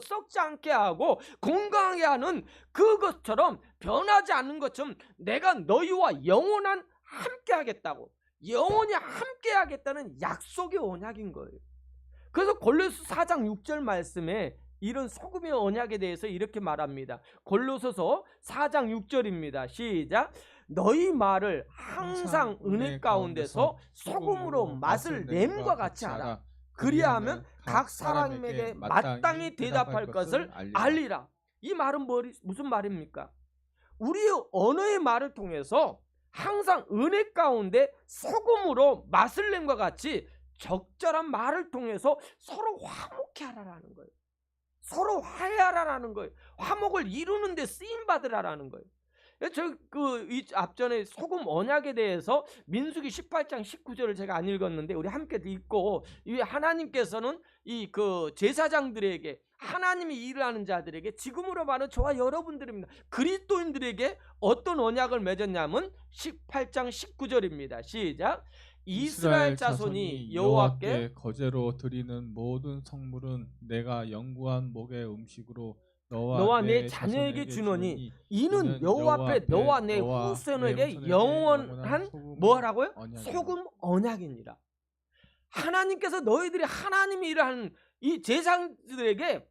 썩지 않게 하고 건강하게 하는 그것처럼, 변하지 않는 것처럼 내가 너희와 영원한 함께 하겠다고, 영원히 함께 하겠다는 약속의 언약인 거예요. 그래서 골로새 4장 6절 말씀에 이런 소금의 언약에 대해서 이렇게 말합니다. 골로새서 4장 6절입니다. 시작. 너희 말을 항상 은혜 가운데서 소금으로 맛을 냄과 같이 하라. 그리하면 각 사람에게 마땅히 대답할 것을 알리라. 이 말은 무슨 말입니까? 우리의 언어의 말을 통해서 항상 은혜 가운데 소금으로 맛을 낸과 같이 적절한 말을 통해서 서로 화목해 하라라는 거예요. 서로 화해하라라는 거예요. 화목을 이루는 데 쓰임 받으라라는 거예요. 이 앞전에 소금 언약에 대해서 민수기 18장 19절을 제가 안 읽었는데 우리 함께 읽고, 이 하나님께서는 이 제사장들에게, 하나님이 일을 하는 자들에게, 지금으로 말하는 저와 여러분들입니다. 그리스도인들에게 어떤 언약을 맺었냐면 18장 19절입니다. 시작. 이스라엘 자손이 여호와께 거제로 드리는 모든 성물은 내가 영구한 목의 음식으로 너와 내 자녀에게 주노니 이는 여호와 앞에 너와 내 후손에게 영원한 뭐라고요? 소금 언약이니라. 하나님께서 너희들이 하나님이 일하는 이 제사장들에게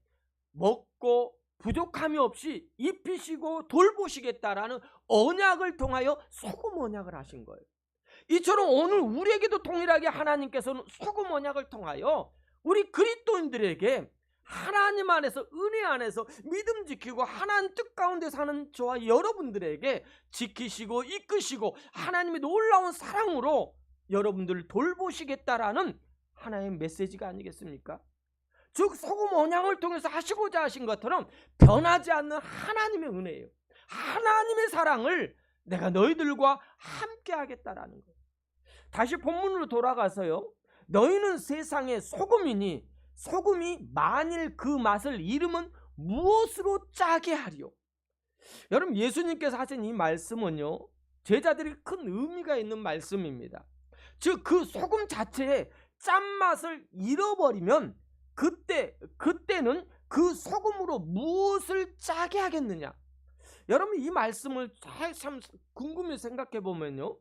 먹고 부족함이 없이 입히시고 돌보시겠다라는 언약을 통하여 소금 언약을 하신 거예요. 이처럼 오늘 우리에게도 동일하게 하나님께서는 소금 언약을 통하여 우리 그리스도인들에게 하나님 안에서, 은혜 안에서 믿음 지키고 하나님 뜻 가운데 사는 저와 여러분들에게 지키시고 이끄시고 하나님의 놀라운 사랑으로 여러분들을 돌보시겠다라는 하나님의 메시지가 아니겠습니까? 즉 소금 언약을 통해서 하시고자 하신 것처럼 변하지 않는 하나님의 은혜예요. 하나님의 사랑을 내가 너희들과 함께 하겠다라는 거예요. 다시 본문으로 돌아가서요, 너희는 세상의 소금이니 소금이 만일 그 맛을 잃으면 무엇으로 짜게 하리요? 여러분, 예수님께서 하신 이 말씀은요, 제자들이 큰 의미가 있는 말씀입니다. 즉 그 소금 자체의 짠맛을 잃어버리면 그때는 그 소금으로 무엇을 짜게 하겠느냐? 여러분, 이 말씀을 참 궁금히 생각해 보면요,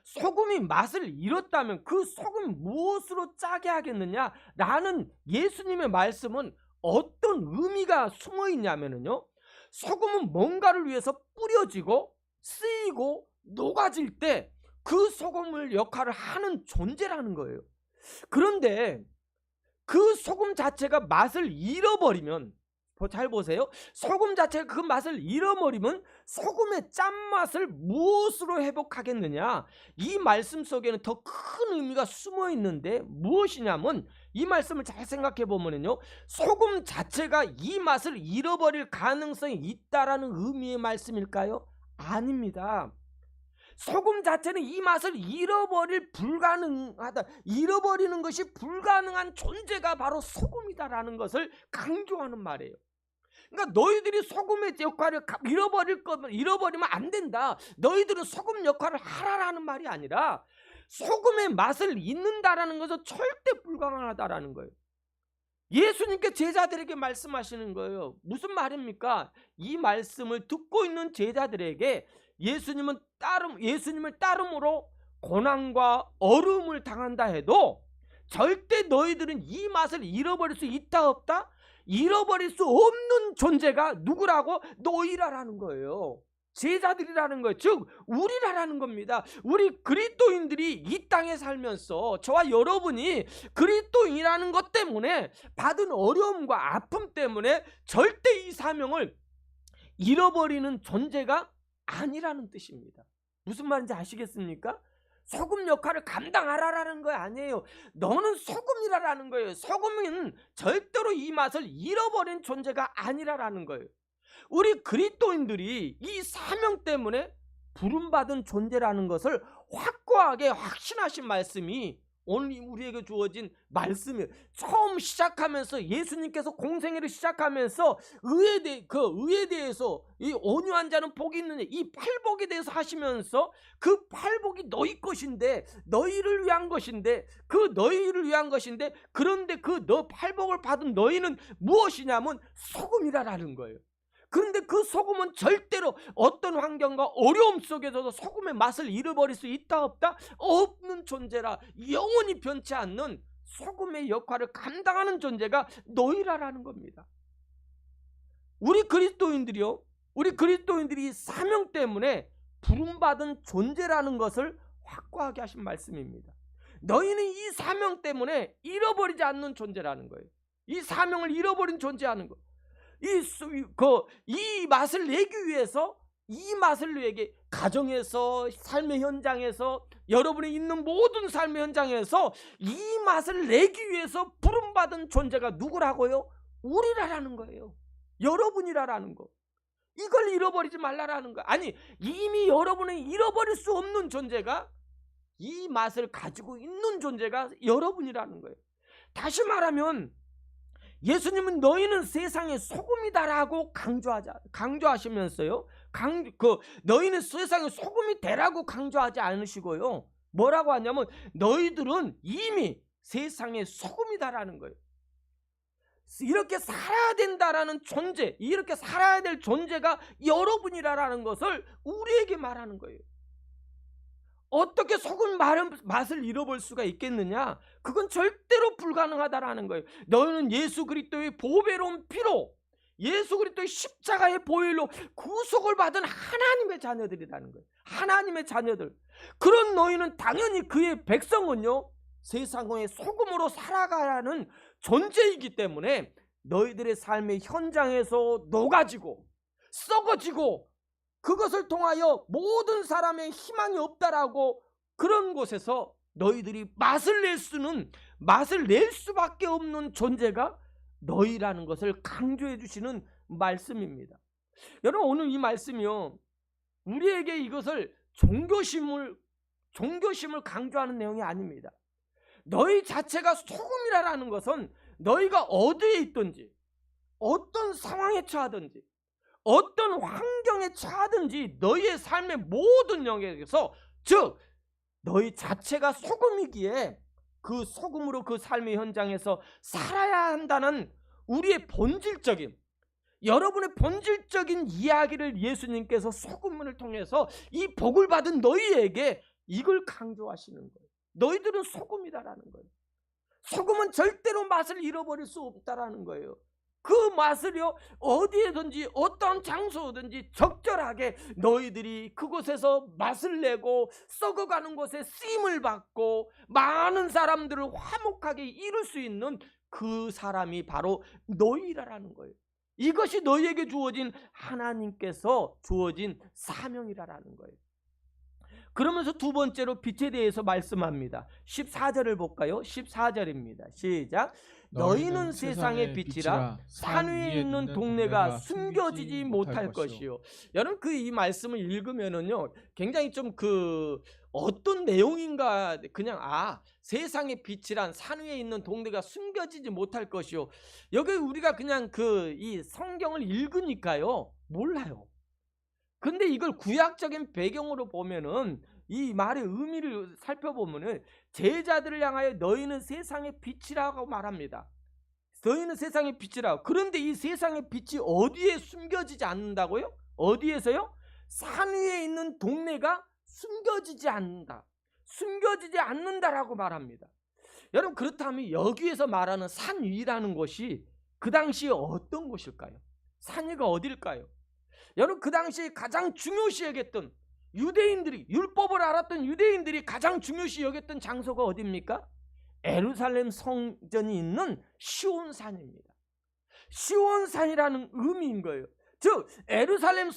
소금이 맛을 잃었다면 그 소금 무엇으로 짜게 하겠느냐라는 예수님의 말씀은 어떤 의미가 숨어 있냐면요, 소금은 뭔가를 위해서 뿌려지고 쓰이고 녹아질 때 그 소금을 역할을 하는 존재라는 거예요. 그런데 그 소금 자체가 맛을 잃어버리면, 잘 보세요, 소금 자체가 그 맛을 잃어버리면 소금의 짠맛을 무엇으로 회복하겠느냐, 이 말씀 속에는 더 큰 의미가 숨어 있는데 무엇이냐면, 이 말씀을 잘 생각해 보면요, 소금 자체가 이 맛을 잃어버릴 가능성이 있다라는 의미의 말씀일까요? 아닙니다. 소금 자체는 이 맛을 잃어버리는 것이 불가능한 존재가 바로 소금이다라는 것을 강조하는 말이에요. 그러니까 너희들이 소금의 역할을 잃어버리면 안 된다, 너희들은 소금 역할을 하라라는 말이 아니라 소금의 맛을 잊는다라는 것은 절대 불가능하다라는 거예요. 예수님께 제자들에게 말씀하시는 거예요. 무슨 말입니까? 이 말씀을 듣고 있는 제자들에게 예수님을 따름으로 고난과 어려움을 당한다 해도 절대 너희들은 이 맛을 잃어버릴 수 있다 없다? 잃어버릴 수 없는 존재가 누구라고? 너희라라는 거예요. 제자들이라는 거예요. 즉 우리라라는 겁니다. 우리 그리스도인들이 이 땅에 살면서 저와 여러분이 그리스도인이라는 것 때문에 받은 어려움과 아픔 때문에 절대 이 사명을 잃어버리는 존재가 아니라는 뜻입니다. 무슨 말인지 아시겠습니까? 소금 역할을 감당하라라는 거 아니에요. 너는 소금이라라는 거예요. 소금은 절대로 이 맛을 잃어버린 존재가 아니라라는 거예요. 우리 그리스도인들이 이 사명 때문에 부름받은 존재라는 것을 확고하게 확신하신 말씀이 오늘 우리에게 주어진 말씀이에요. 처음 시작하면서 예수님께서 공생애를 시작하면서 의에 대해서 이 온유한 자는 복이 있느냐, 이 팔복에 대해서 하시면서 그 팔복이 너희 것인데, 너희를 위한 것인데, 그런데 그 팔복을 받은 너희는 무엇이냐면 소금이라는 거예요. 그런데 그 소금은 절대로 어떤 환경과 어려움 속에서도 소금의 맛을 잃어버릴 수 있다 없다? 없는 존재라, 영원히 변치 않는 소금의 역할을 감당하는 존재가 너희라라는 겁니다. 우리 그리스도인들이 사명 때문에 부름받은 존재라는 것을 확고하게 하신 말씀입니다. 너희는 이 사명 때문에 잃어버리지 않는 존재라는 거예요. 이 사명을 잃어버린 존재라는 거. 이 맛을 내기 위해서, 이 맛을 내게 가정에서, 삶의 현장에서, 여러분이 있는 모든 삶의 현장에서 이 맛을 내기 위해서 부름받은 존재가 누구라고요? 우리라라는 거예요. 여러분이라라는 거. 이걸 잃어버리지 말라라는 거. 아니, 이미 여러분은 잃어버릴 수 없는 존재가, 이 맛을 가지고 있는 존재가 여러분이라는 거예요. 다시 말하면 예수님은 너희는 세상의 소금이다라고 강조하시면서요, 너희는 세상의 소금이 되라고 강조하지 않으시고요, 뭐라고 하냐면 너희들은 이미 세상의 소금이다라는 거예요. 이렇게 살아야 된다라는 존재, 이렇게 살아야 될 존재가 여러분이라는 것을 우리에게 말하는 거예요. 어떻게 소금 맛을 잃어볼 수가 있겠느냐? 그건 절대로 불가능하다라는 거예요. 너희는 예수 그리스도의 보배로운 피로, 예수 그리스도의 십자가의 보혈로 구속을 받은 하나님의 자녀들이라는 거예요. 하나님의 자녀들. 그런 너희는 당연히 그의 백성은요, 세상의 소금으로 살아가야 하는 존재이기 때문에 너희들의 삶의 현장에서 녹아지고 썩어지고 그것을 통하여 모든 사람의 희망이 없다라고 그런 곳에서 너희들이 맛을 낼 수밖에 없는 존재가 너희라는 것을 강조해 주시는 말씀입니다. 여러분, 오늘 이 말씀이요, 우리에게 이것을 종교심을 강조하는 내용이 아닙니다. 너희 자체가 소금이라는 것은 너희가 어디에 있든지, 어떤 상황에 처하든지, 어떤 환경에 처하든지 너희의 삶의 모든 영역에서, 즉 너희 자체가 소금이기에 그 소금으로 그 삶의 현장에서 살아야 한다는 우리의 여러분의 본질적인 이야기를 예수님께서 소금을 통해서 이 복을 받은 너희에게 이걸 강조하시는 거예요. 너희들은 소금이다라는 거예요. 소금은 절대로 맛을 잃어버릴 수 없다라는 거예요. 그 맛을요, 어디에든지 어떤 장소든지 적절하게 너희들이 그곳에서 맛을 내고 썩어가는 곳에 쓰임을 받고 많은 사람들을 화목하게 이룰 수 있는 그 사람이 바로 너희라는 거예요. 이것이 너희에게 주어진 하나님께서 주어진 사명이라는 거예요. 그러면서 두 번째로 빛에 대해서 말씀합니다. 14절을 볼까요? 14절입니다. 시작. 너희는 세상의 빛이라 산 위에 있는 동네가 숨겨지지 못할 것이요. 여러분 이 말씀을 읽으면은요, 굉장히 좀 어떤 내용인가, 그냥 세상의 빛이란 산 위에 있는 동네가 숨겨지지 못할 것이요. 여기 우리가 그냥 이 성경을 읽으니까요, 몰라요. 근데 이걸 구약적인 배경으로 보면은, 이 말의 의미를 살펴보면은 제자들을 향하여 너희는 세상의 빛이라고 말합니다. 너희는 세상의 빛이라고. 그런데 이 세상의 빛이 어디에 숨겨지지 않는다고요? 어디에서요? 산 위에 있는 동네가 숨겨지지 않는다. 숨겨지지 않는다라고 말합니다. 여러분, 그렇다면 여기에서 말하는 산 위라는 곳이 그 당시에 어떤 곳일까요? 산 위가 어딜까요? 여러분, 그 당시에 가장 중요시 여겼던 유대인들이, 율법을 알았던 유대인들이 가장 중요시 여겼던 장소가 어디입니까? 예루살렘 성전이 있는 시온산입니다. 시온산이라는 의미인 거예요. 즉 예루살렘의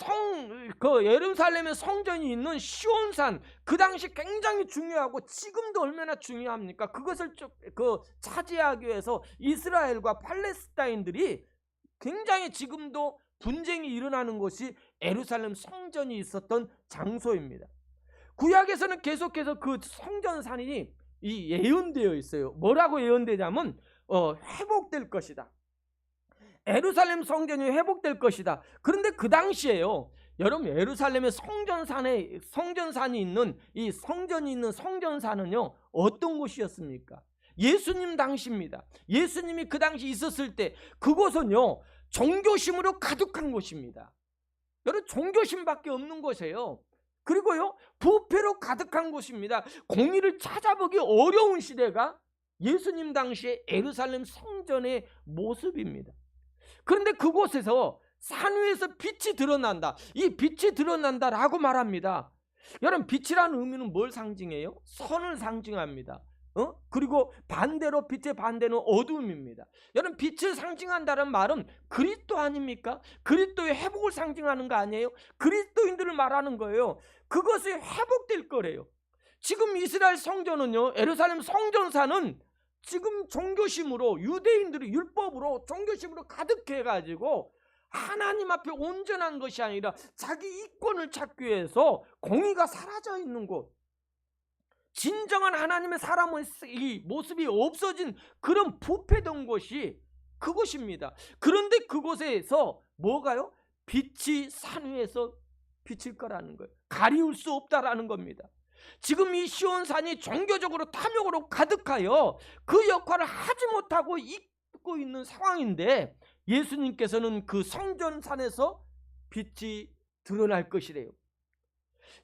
성전이 있는 시온산, 그 당시 굉장히 중요하고 지금도 얼마나 중요합니까? 그것을 차지하기 위해서 이스라엘과 팔레스타인들이 굉장히 지금도 분쟁이 일어나는 곳이 예루살렘 성전이 있었던 장소입니다. 구약에서는 계속해서 그 성전산이 예언되어 있어요. 뭐라고 예언되냐면 회복될 것이다. 예루살렘 성전이 회복될 것이다. 그런데 그 당시에요, 여러분, 예루살렘의 성전산이 있는 이 성전이 있는 성전산은요, 어떤 곳이었습니까? 예수님 당시입니다. 예수님이 그 당시 있었을 때 그곳은요, 종교심으로 가득한 곳입니다. 여러분, 종교심밖에 없는 곳이에요. 그리고요, 부패로 가득한 곳입니다. 공의를 찾아보기 어려운 시대가 예수님 당시의 예루살렘 성전의 모습입니다. 그런데 그곳에서 산 위에서 빛이 드러난다. 이 빛이 드러난다라고 말합니다. 여러분, 빛이라는 의미는 뭘 상징해요? 선을 상징합니다. 그리고 반대로 빛의 반대는 어두움입니다. 여러분, 빛을 상징한다는 말은 그리스도 아닙니까? 그리스도의 회복을 상징하는 거 아니에요? 그리스도인들을 말하는 거예요. 그것이 회복될 거래요. 지금 이스라엘 성전은요, 예루살렘 성전사는 지금 종교심으로, 유대인들이 율법으로 종교심으로 가득해가지고 하나님 앞에 온전한 것이 아니라 자기 이권을 찾기 위해서 공의가 사라져 있는 곳, 진정한 하나님의 사람의 이 모습이 없어진 그런 부패된 곳이 그곳입니다. 그런데 그곳에서 뭐가요? 빛이 산 위에서 비칠 거라는 거예요. 가리울 수 없다라는 겁니다. 지금 이 시온산이 종교적으로 탐욕으로 가득하여 그 역할을 하지 못하고 있고 있는 상황인데, 예수님께서는 그 성전산에서 빛이 드러날 것이래요.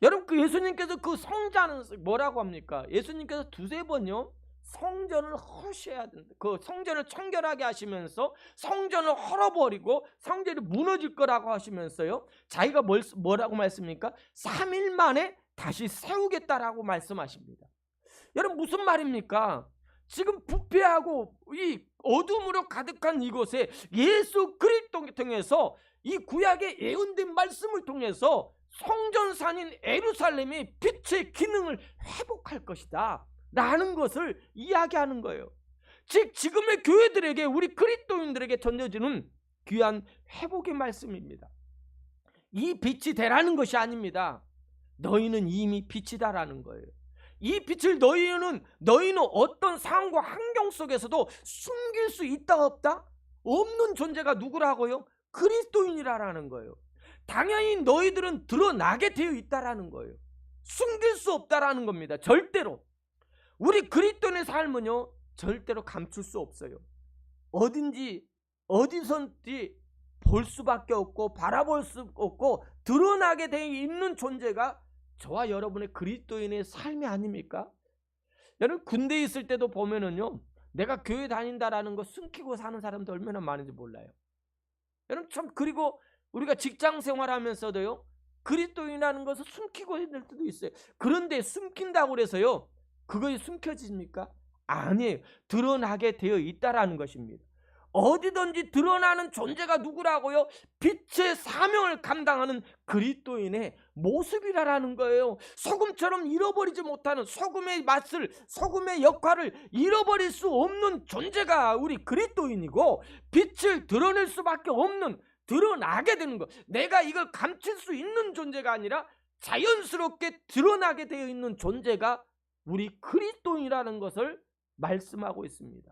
여러분, 예수님께서 그 성전은 뭐라고 합니까? 예수님께서 두세 번요, 성전을 허셔야 된다. 그 성전을 청결하게 하시면서 성전을 헐어버리고 성전이 무너질 거라고 하시면서요, 자기가 뭐라고 말씀입니까? 3일 만에 다시 세우겠다라고 말씀하십니다. 여러분, 무슨 말입니까? 지금 부패하고 이 어둠으로 가득한 이곳에 예수 그리스도를 통해서, 이 구약의 예언된 말씀을 통해서 성전산인 예루살렘이 빛의 기능을 회복할 것이다 라는 것을 이야기하는 거예요. 즉 지금의 교회들에게, 우리 그리스도인들에게 전해지는 귀한 회복의 말씀입니다. 이 빛이 되라는 것이 아닙니다. 너희는 이미 빛이다라는 거예요. 이 빛을 너희는 어떤 상황과 환경 속에서도 숨길 수 있다 없다? 없는 존재가 누구라고요? 그리스도인이라는 거예요. 당연히 너희들은 드러나게 되어 있다라는 거예요. 숨길 수 없다라는 겁니다. 절대로. 우리 그리스도인의 삶은요, 절대로 감출 수 없어요. 어딘지 어디선지 볼 수밖에 없고 바라볼 수 없고 드러나게 되어 있는 존재가 저와 여러분의 그리스도인의 삶이 아닙니까? 여러분 군대에 있을 때도 보면은요, 내가 교회 다닌다라는 거 숨기고 사는 사람도 얼마나 많은지 몰라요. 여러분 참, 그리고 우리가 직장 생활하면서도요, 그리스도인이라는 것을 숨기고 있는 때도 있어요. 그런데 숨긴다고 그래서요, 그것이 숨겨집니까? 아니에요. 드러나게 되어 있다라는 것입니다. 어디든지 드러나는 존재가 누구라고요? 빛의 사명을 감당하는 그리스도인의 모습이라는 거예요. 소금처럼 잃어버리지 못하는, 소금의 맛을, 소금의 역할을 잃어버릴 수 없는 존재가 우리 그리스도인이고, 빛을 드러낼 수밖에 없는, 드러나게 되는 것, 내가 이걸 감출 수 있는 존재가 아니라 자연스럽게 드러나게 되어 있는 존재가 우리 그리스도인이라는 것을 말씀하고 있습니다.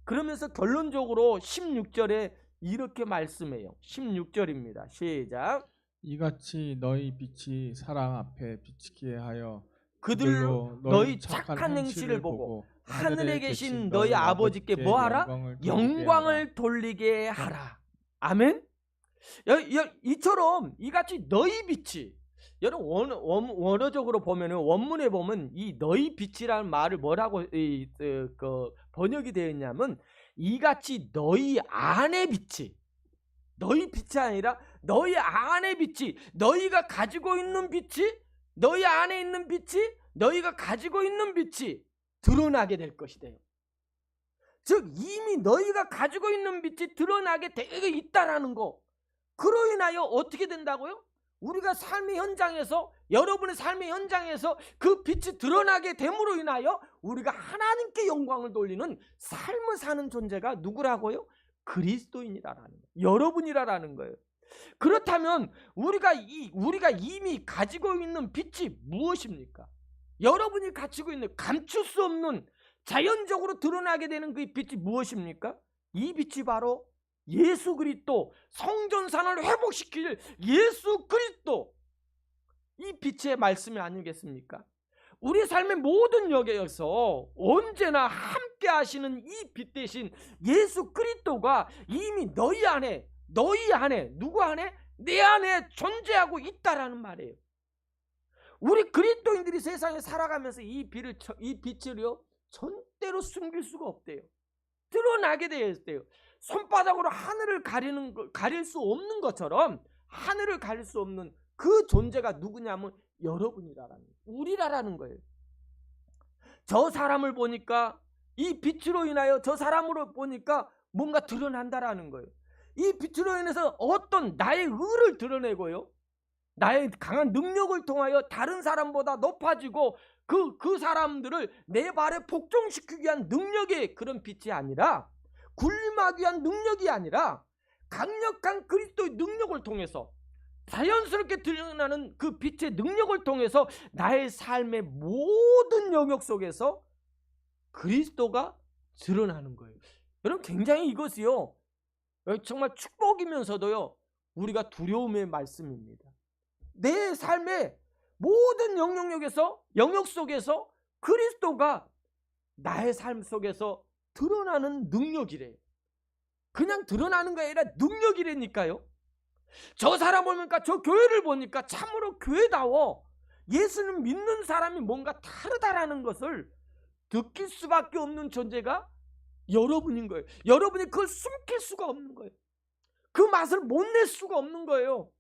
그러면서 결론적으로 16절에 이렇게 말씀해요. 16절입니다. 시작. 이같이 너희 빛이 사람 앞에 비치게 하여 그들로 너희 착한 행실을 보고 하늘에 계신 너희 아버지께 뭐하라? 영광을 돌리게 하라. 아멘. 이처럼 이같이 너희 빛이, 여러분 원어적으로 보면, 원문에 보면 이 너희 빛이라는 말을 뭐라고 번역이 되어 있냐면, 이같이 너희 안의 빛이, 너희 빛이 아니라 너희 안의 빛이, 너희가 가지고 있는 빛이, 너희 안에 있는 빛이, 너희가 가지고 있는 빛이 드러나게 될 것이래요. 즉 이미 너희가 가지고 있는 빛이 드러나게 되어 있다라는 거. 그로 인하여 어떻게 된다고요? 우리가 삶의 현장에서, 여러분의 삶의 현장에서 그 빛이 드러나게 됨으로 인하여 우리가 하나님께 영광을 돌리는 삶을 사는 존재가 누구라고요? 그리스도인이라는 거예요. 여러분이라는 거예요. 그렇다면 우리가 이미 가지고 있는 빛이 무엇입니까? 여러분이 가지고 있는, 감출 수 없는, 자연적으로 드러나게 되는 그 빛이 무엇입니까? 이 빛이 바로 예수 그리스도, 성전산을 회복시킬 예수 그리스도, 이 빛의 말씀이 아니겠습니까? 우리 삶의 모든 역에서 언제나 함께 하시는 이 빛 대신 예수 그리스도가 이미 너희 안에, 누구 안에? 내 안에 존재하고 있다라는 말이에요. 우리 그리스도인들이 세상에 살아가면서 이 빛을요, 절대로 숨길 수가 없대요. 드러나게 되어 있대요. 손바닥으로 하늘을 가릴 수 없는 것처럼, 하늘을 가릴 수 없는 그 존재가 누구냐면 여러분이라는, 우리라는 거예요. 저 사람을 보니까, 이 빛으로 인하여 저 사람으로 보니까 뭔가 드러난다라는 거예요. 이 빛으로 인해서 어떤 나의 의를 드러내고요, 나의 강한 능력을 통하여 다른 사람보다 높아지고 그 사람들을 내 발에 복종시키기 위한 능력의 그런 빛이 아니라, 굴림하기 위한 능력이 아니라 강력한 그리스도의 능력을 통해서, 자연스럽게 드러나는 그 빛의 능력을 통해서 나의 삶의 모든 영역 속에서 그리스도가 드러나는 거예요. 여러분, 굉장히 이것이요, 정말 축복이면서도요, 우리가 두려움의 말씀입니다. 내 삶의 모든 영역 속에서 그리스도가 나의 삶 속에서 드러나는 능력이래요. 그냥 드러나는 게 아니라 능력이라니까요. 저 사람 보니까, 저 교회를 보니까 참으로 교회다워, 예수는 믿는 사람이 뭔가 다르다라는 것을 느낄 수밖에 없는 존재가 여러분인 거예요. 여러분이 그걸 숨길 수가 없는 거예요. 그 맛을 못 낼 수가 없는 거예요.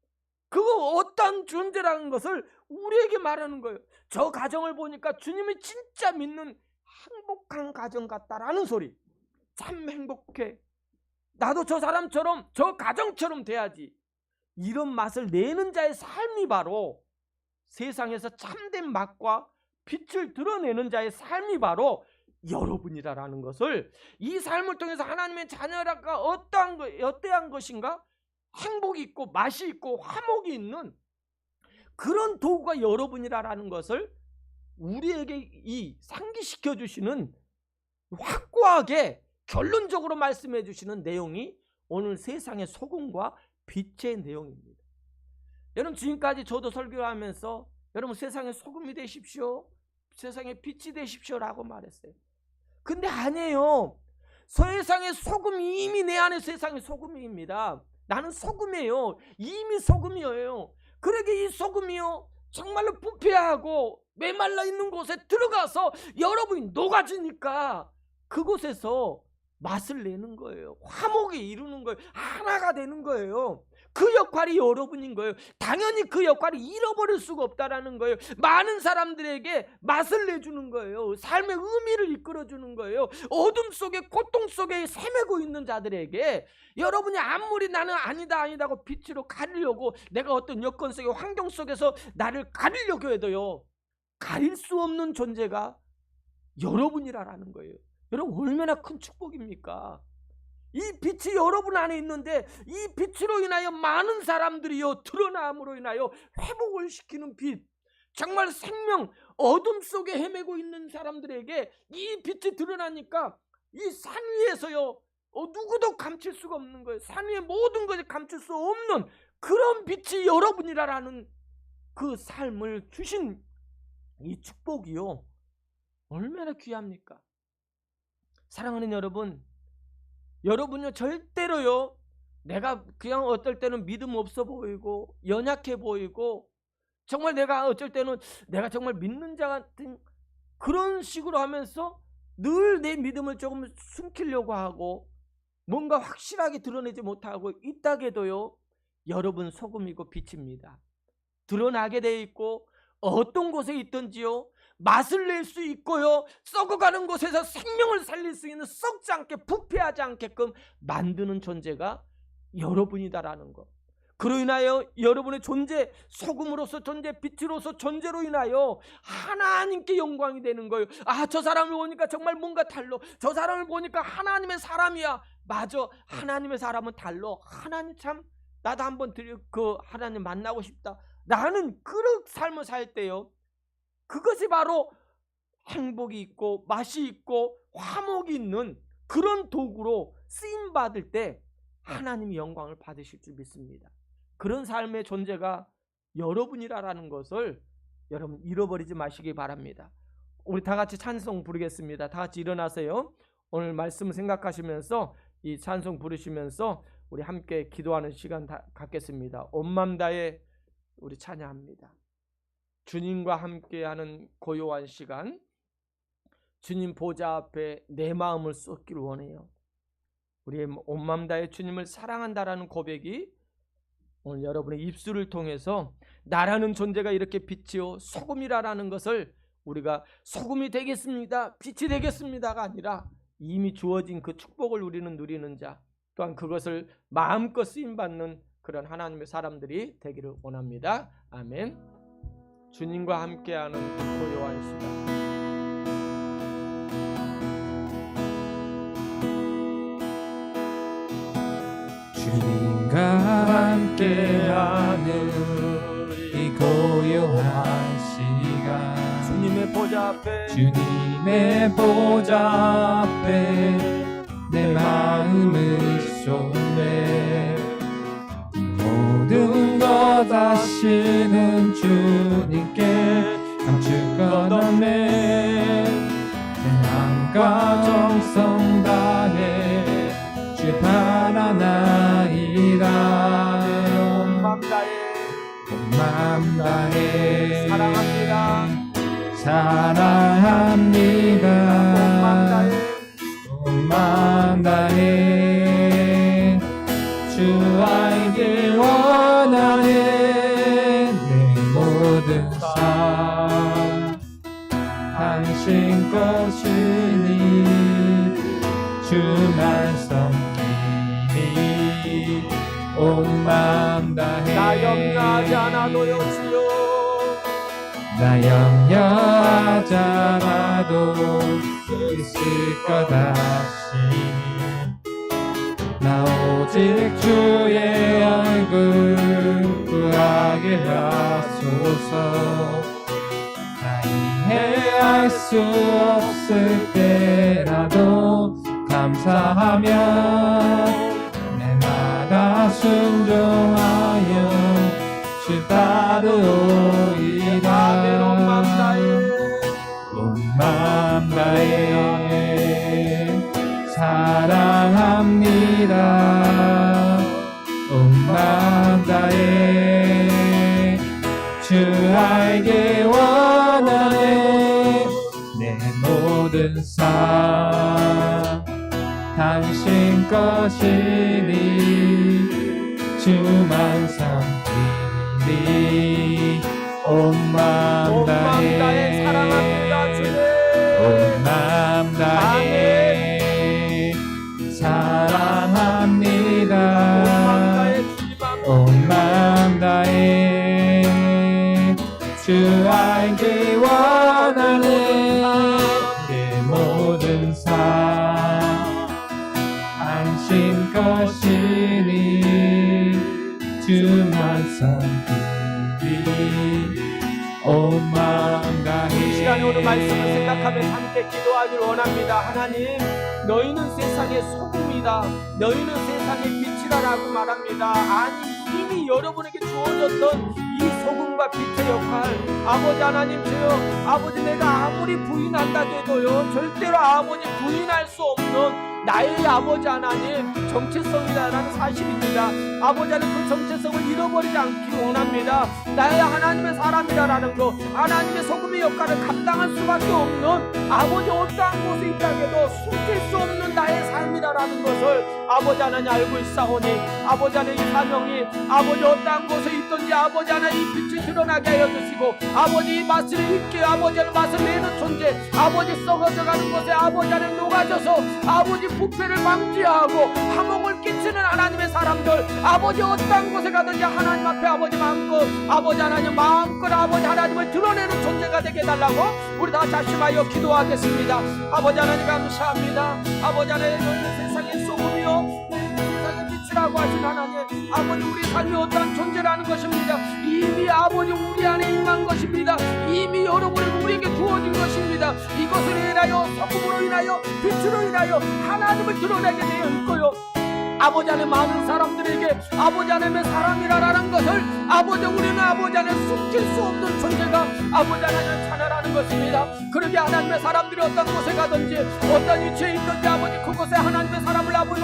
그거 어떤 존재라는 것을 우리에게 말하는 거예요. 저 가정을 보니까 주님이 진짜 믿는 행복한 가정 같다라는 소리. 참 행복해. 나도 저 사람처럼, 저 가정처럼 돼야지. 이런 맛을 내는 자의 삶이 바로, 세상에서 참된 맛과 빛을 드러내는 자의 삶이 바로 여러분이라는 것을, 이 삶을 통해서 하나님의 자녀라가 어떠한 것인가? 행복이 있고 맛이 있고 화목이 있는 그런 도구가 여러분이라는 것을 우리에게 상기시켜 주시는, 확고하게 결론적으로 말씀해 주시는 내용이 오늘 세상의 소금과 빛의 내용입니다. 여러분, 지금까지 저도 설교를 하면서 여러분 세상의 소금이 되십시오, 세상의 빛이 되십시오라고 말했어요. 근데 아니에요. 세상의 소금이 이미 내 안에 세상의 소금입니다. 나는 소금이에요. 이미 소금이에요. 그러게 이 소금이요, 정말로 부패하고 메말라 있는 곳에 들어가서 여러분이 녹아지니까 그곳에서 맛을 내는 거예요. 화목에 이루는 거예요. 하나가 되는 거예요. 그 역할이 여러분인 거예요. 당연히 그 역할을 잃어버릴 수가 없다라는 거예요. 많은 사람들에게 맛을 내주는 거예요. 삶의 의미를 이끌어주는 거예요. 어둠 속에, 고통 속에 헤매고 있는 자들에게 여러분이 아무리 나는 아니다고 빛으로 가리려고, 내가 어떤 여건 속에, 환경 속에서 나를 가리려고 해도요, 가릴 수 없는 존재가 여러분이라는 거예요. 여러분, 얼마나 큰 축복입니까? 이 빛이 여러분 안에 있는데, 이 빛으로 인하여 많은 사람들이요, 드러남으로 인하여 회복을 시키는 빛, 정말 생명, 어둠 속에 헤매고 있는 사람들에게 이 빛이 드러나니까 이 산 위에서요, 누구도 감출 수가 없는 거예요. 산 위에 모든 것을 감출 수 없는 그런 빛이 여러분이라는 그 삶을 주신 이 축복이요, 얼마나 귀합니까? 사랑하는 여러분, 여러분요, 절대로요, 내가 그냥 어떨 때는 믿음 없어 보이고 연약해 보이고, 정말 내가 어쩔 때는 내가 정말 믿는 자 같은 그런 식으로 하면서 늘 내 믿음을 조금 숨기려고 하고 뭔가 확실하게 드러내지 못하고 있다게도요, 여러분 소금이고 빛입니다. 드러나게 돼 있고 어떤 곳에 있든지요, 맛을 낼 수 있고요, 썩어가는 곳에서 생명을 살릴 수 있는, 썩지 않게 부패하지 않게끔 만드는 존재가 여러분이다라는 것. 그로 인하여 여러분의 존재, 소금으로서 존재, 빛으로서 존재로 인하여 하나님께 영광이 되는 거예요. 아, 저 사람을 보니까 정말 뭔가 달라. 저 사람을 보니까 하나님의 사람이야. 맞아, 하나님의 사람은 달라. 하나님 참, 나도 한번 그 하나님 만나고 싶다. 나는 그런 삶을 살 때요, 그것이 바로 행복이 있고 맛이 있고 화목이 있는 그런 도구로 쓰임받을 때 하나님이 영광을 받으실 줄 믿습니다. 그런 삶의 존재가 여러분이라는 것을 여러분 잃어버리지 마시기 바랍니다. 우리 다 같이 찬송 부르겠습니다. 다 같이 일어나세요. 오늘 말씀 생각하시면서 이 찬송 부르시면서 우리 함께 기도하는 시간 갖겠습니다. 온 마음 다해 우리 찬양합니다. 주님과 함께하는 고요한 시간, 주님 보좌 앞에 내 마음을 쏟기를 원해요. 우리의 온 마음 다해 주님을 사랑한다라는 고백이 오늘 여러분의 입술을 통해서 나라는 존재가 이렇게 빛이요 소금이라는 것을 우리가 소금이 되겠습니다, 빛이 되겠습니다가 아니라 이미 주어진 그 축복을 우리는 누리는 자, 또한 그것을 마음껏 쓰임받는 그런 하나님의 사람들이 되기를 원합니다. 아멘. 주님과 함께하는 고요한 시간. 주님과 함께하는 이 고요한 시간, 주님의 보좌 앞에, 주님의 보좌 앞에 내 마음을 쏟네. 모든 것 아시는 주님께 감출 것 없네. 내 마음과 정성 다해 주 바라나이다. 온 마음 다해, 온 마음 다해 사랑합니다. 사랑합니다. 온 마음 다해, 온 마음 다해 주 알길 원하네. 내 모든 삶 당신 것이니 주만 섬기니 온 마음 다해. 나 염려하지 않아도요 주여, 나 염려하지 않아도 있을 것 아시니 나 오직 주의 얼굴 구하게 하소서. 나 이해할 수 없을 때라도 감사하며 내마다 순종하여 주 따르오이다. 온 마음 다해, 온 마음 다해 사랑합니다. 온 마음 다해 주 주 알길 원하네 내 모든 삶 당신 것이니 주만 섬기리 온 마음 다해 사랑합니다 주님. 온 마음 다해 사랑합니다 온 마음 다해 주 알길 원하네 내 모든 삶 당신 것이니 주만 섬기리 온 마음 다해 이 시간에 오늘 말씀을 생각하면서 함께 기도하기를 원합니다. 하나님, 너희는 세상의 소금이다. 너희는 세상의 빛이라라고 말합니다. 아니, 이미 여러분에게 주어졌던 이 소금과 빛의 역할, 아버지 하나님 주여, 아버지 내가 아무리 부인한다 해도요 절대로 아버지 부인할 수 없는 나의 아버지 하나님 정체성이라는 사실입니다. 아버지 하나님 그 정체성을 잃어버리지 않기를 원합니다. 나의 하나님의 사람이라는 거, 하나님의 소금의 역할을 감당할 수밖에 없는 아버지 어떠한 곳에 있다 해도 숨길 수 없는 나의 삶이라는 것을 아버지 하나님 알고 있사오니 아버지 하나님 이 사명이 아버지 어떠한 곳에 있든지 아버지 하나님 이 빛이 드러나게 하여 주시고 아버지 이 맛을 잊게 아버지 하나님 맛을 내는 존재 아버지 썩어져가는 것에 아버지 하나님 녹아져서 아버지 부패를 방지하고 화목을 끼치는 하나님의 사람들 아버지 어떠한 곳에 가든지 하나님 앞에 아버지 마음껏 아버지 하나님 마음껏 아버지 하나님을 드러내는 존재가 되게 해달라고 우리 다 자심하여 기도하겠습니다. 아버지 하나님 감사합니다. 아버지 하나님 너희는 세상의 소금이요 세상의 빛이라고 하신 하나님 아버지 우리 삶이 어떠한 존재라는 것입니다. 이미 아버지 우리 안에 임한 것입니다. 이미 여러분에게 우리에게 주어진 것입니다. 이것을 인하여 소금으로 인하여 빛으로 인하여 하나님을 드러내게 되어 있고요 아버지 안에 많은 사람들에게 아버지 하나님의 사람이라는 것을 아버지 우리는 아버지 안에 숨길 수 없는 존재가 아버지 하나님을 찬양하는 것입니다. 그러게 하나님의 사람들이 어떤 곳에 가든지 어떤 위치에 있든지 아버지 그곳에 하나님의 사람을 아버지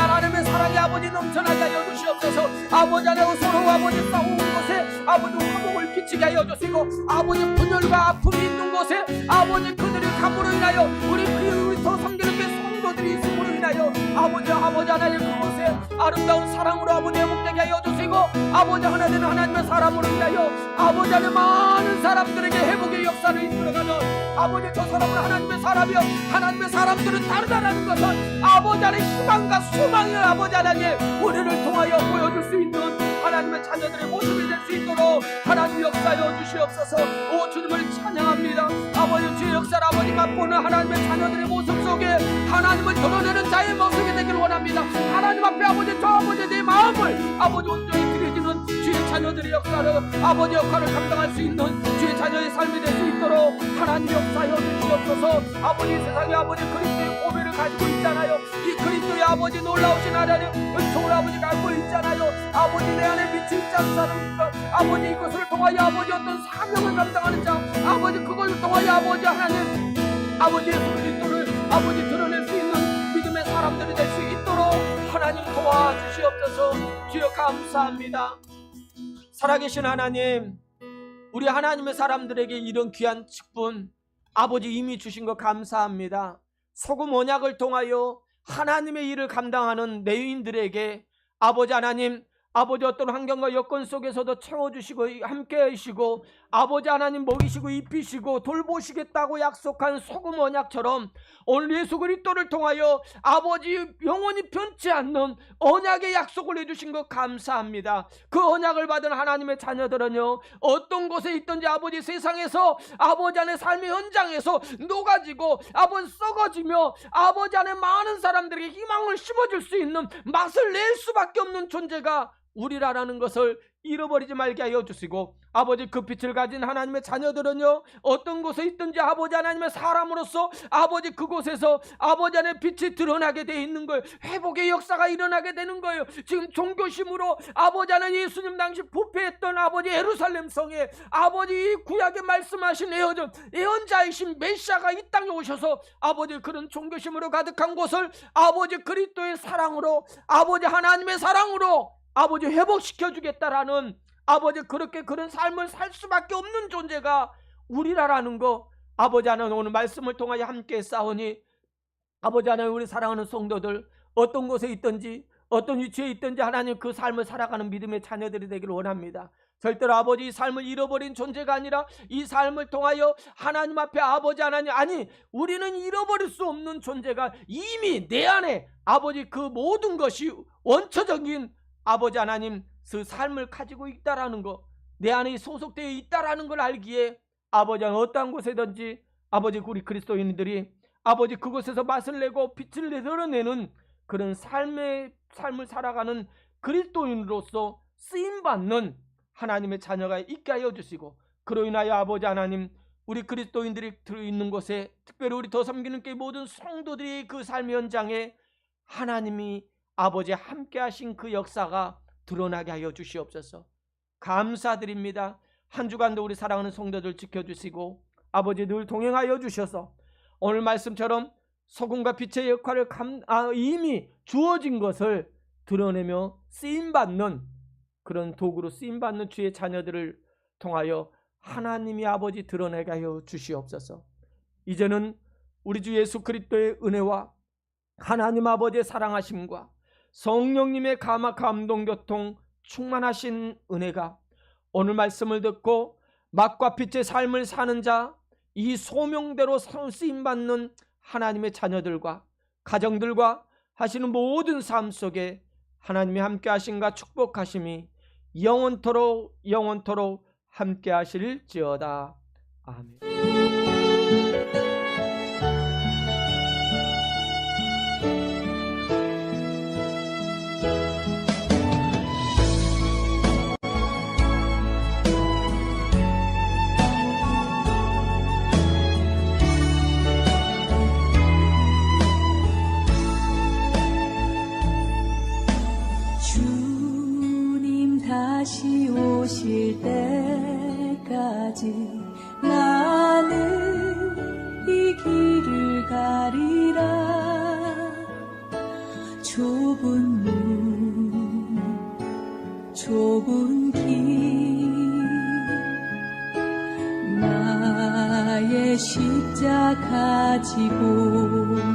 하나님의 사랑이 아버지 넘쳐나게 하여 주시옵소서. 아버지 하나님 서로 아버지 싸우는 곳에 아버지 화목을 끼치게 하여 주시고 아버지 분열과 아픔이 있는 곳에 아버지 그들의 감으로 인하여 우리 더 성결하게 성도들이 있음으로 인하여 아버지 하나님 그곳에 아름다운 사랑으로 아버지 회복되게 하여 주시고 아버지 하나님 하나님의 사람으로 인하여 아버지 하나님 많은 사람들에게 회복의 역사를 이끌어가는 아버지 저 사람은 하나님의 사람이여 하나님의 사람들은 다르다는 것은 아버지 하나님 희망과 소망이 아버지 하나님 우리를 통하여 보여줄 수 있는 하나님의 자녀들의 모습이 될 수 있도록 하나님 역사여 주시옵소서. 오 주님을 찬양합니다. 아버지 주의 역사를 아버지 맛보는 하나님의 자녀들의 모습 속에 하나님을 드러내는 자의 모습이 되기를 원합니다. 하나님 앞에 아버지 저 아버지 내 마음을 아버지 온전히 드려지는 주의 자녀들의 역사를 아버지 역할을 감당할 수 있는 주의 자녀의 삶이 될 수 있도록 하나님 역사여 주시옵소서. 아버지 세상에 아버지 그리스도의 고백을 가지고 있잖아요. 이 그리스도의 아버지 놀라우신 하나님 은총을 아버지 갖고 있잖아요. 아버지 내 안에 빛이 있지 않습니까? 아버지 이것을 통하여 아버지 어떤 사명을 감당하는 자 아버지 그것을 통하여 아버지 하나님 아버지 예수 그리스도를 아버지 드러낼 수 있는 믿음의 사람들이 될 수 있도록 하나님 도와주시옵소서. 주여 감사합니다. 살아계신 하나님 우리 하나님의 사람들에게 이런 귀한 직분 아버지 이미 주신 것 감사합니다. 소금 언약을 통하여 하나님의 일을 감당하는 레위인들에게 아버지 하나님 아버지 어떤 환경과 여건 속에서도 채워주시고 함께 하시고 아버지 하나님 먹이시고 입히시고 돌보시겠다고 약속한 소금 언약처럼 오늘 예수 그리스도를 통하여 아버지 영원히 변치 않는 언약의 약속을 해주신 것 감사합니다. 그 언약을 받은 하나님의 자녀들은요 어떤 곳에 있든지 아버지 세상에서 아버지 안에 삶의 현장에서 녹아지고 아버지 썩어지며 아버지 안에 많은 사람들에게 희망을 심어줄 수 있는 맛을 낼 수밖에 없는 존재가 우리라는 것을 잃어버리지 말게 하여 주시고 아버지 그 빛을 가진 하나님의 자녀들은요 어떤 곳에 있든지 아버지 하나님의 사람으로서 아버지 그곳에서 아버지 안에 빛이 드러나게 되어 있는 거예요. 회복의 역사가 일어나게 되는 거예요. 지금 종교심으로 아버지 하나님 예수님 당시 부패했던 아버지 예루살렘 성에 아버지 구약에 말씀하신 예언자이신 메시아가 이 땅에 오셔서 아버지 그런 종교심으로 가득한 곳을 아버지 그리스도의 사랑으로 아버지 하나님의 사랑으로 아버지 회복시켜 주겠다라는 아버지 그렇게 그런 삶을 살 수밖에 없는 존재가 우리라라는 거 아버지 하나님 오늘 말씀을 통하여 함께 싸우니 아버지 하나님 우리 사랑하는 성도들 어떤 곳에 있든지 어떤 위치에 있든지 하나님 그 삶을 살아가는 믿음의 자녀들이 되기를 원합니다. 절대로 아버지 이 삶을 잃어버린 존재가 아니라 이 삶을 통하여 하나님 앞에 아버지 하나님 아니 우리는 잃어버릴 수 없는 존재가 이미 내 안에 아버지 그 모든 것이 원초적인 아버지 하나님 그 삶을 가지고 있다라는 거 내 안에 소속되어 있다라는 걸 알기에 아버지 하나님 어떠한 곳에든지 아버지 우리 그리스도인들이 아버지 그곳에서 맛을 내고 빛을 내드러내는 그런 삶을 살아가는 그리스도인으로서 쓰임받는 하나님의 자녀가 있게 하여 주시고 그로 인하여 아버지 하나님 우리 그리스도인들이 들어있는 곳에 특별히 우리 더 섬기는 교회 모든 성도들이 그 삶의 현장에 하나님이 아버지 함께 하신 그 역사가 드러나게 하여 주시옵소서. 감사드립니다. 한 주간도 우리 사랑하는 성도들 지켜주시고 아버지 늘 동행하여 주셔서 오늘 말씀처럼 소금과 빛의 역할을 이미 주어진 것을 드러내며 쓰임받는 그런 도구로 쓰임받는 주의 자녀들을 통하여 하나님이 아버지 드러내게 하여 주시옵소서. 이제는 우리 주 예수 그리스도의 은혜와 하나님 아버지의 사랑하심과 성령님의 감동교통 충만하신 은혜가 오늘 말씀을 듣고 맛과 빛의 삶을 사는 자 이 소명대로 쓰임받는 하나님의 자녀들과 가정들과 하시는 모든 삶 속에 하나님이 함께 하심과 축복하심이 영원토록 함께 하실지어다. 아멘. 다시 오실 때까지 나는 이 길을 가리라. 좁은 문 좁은 길 나의 십자가 지고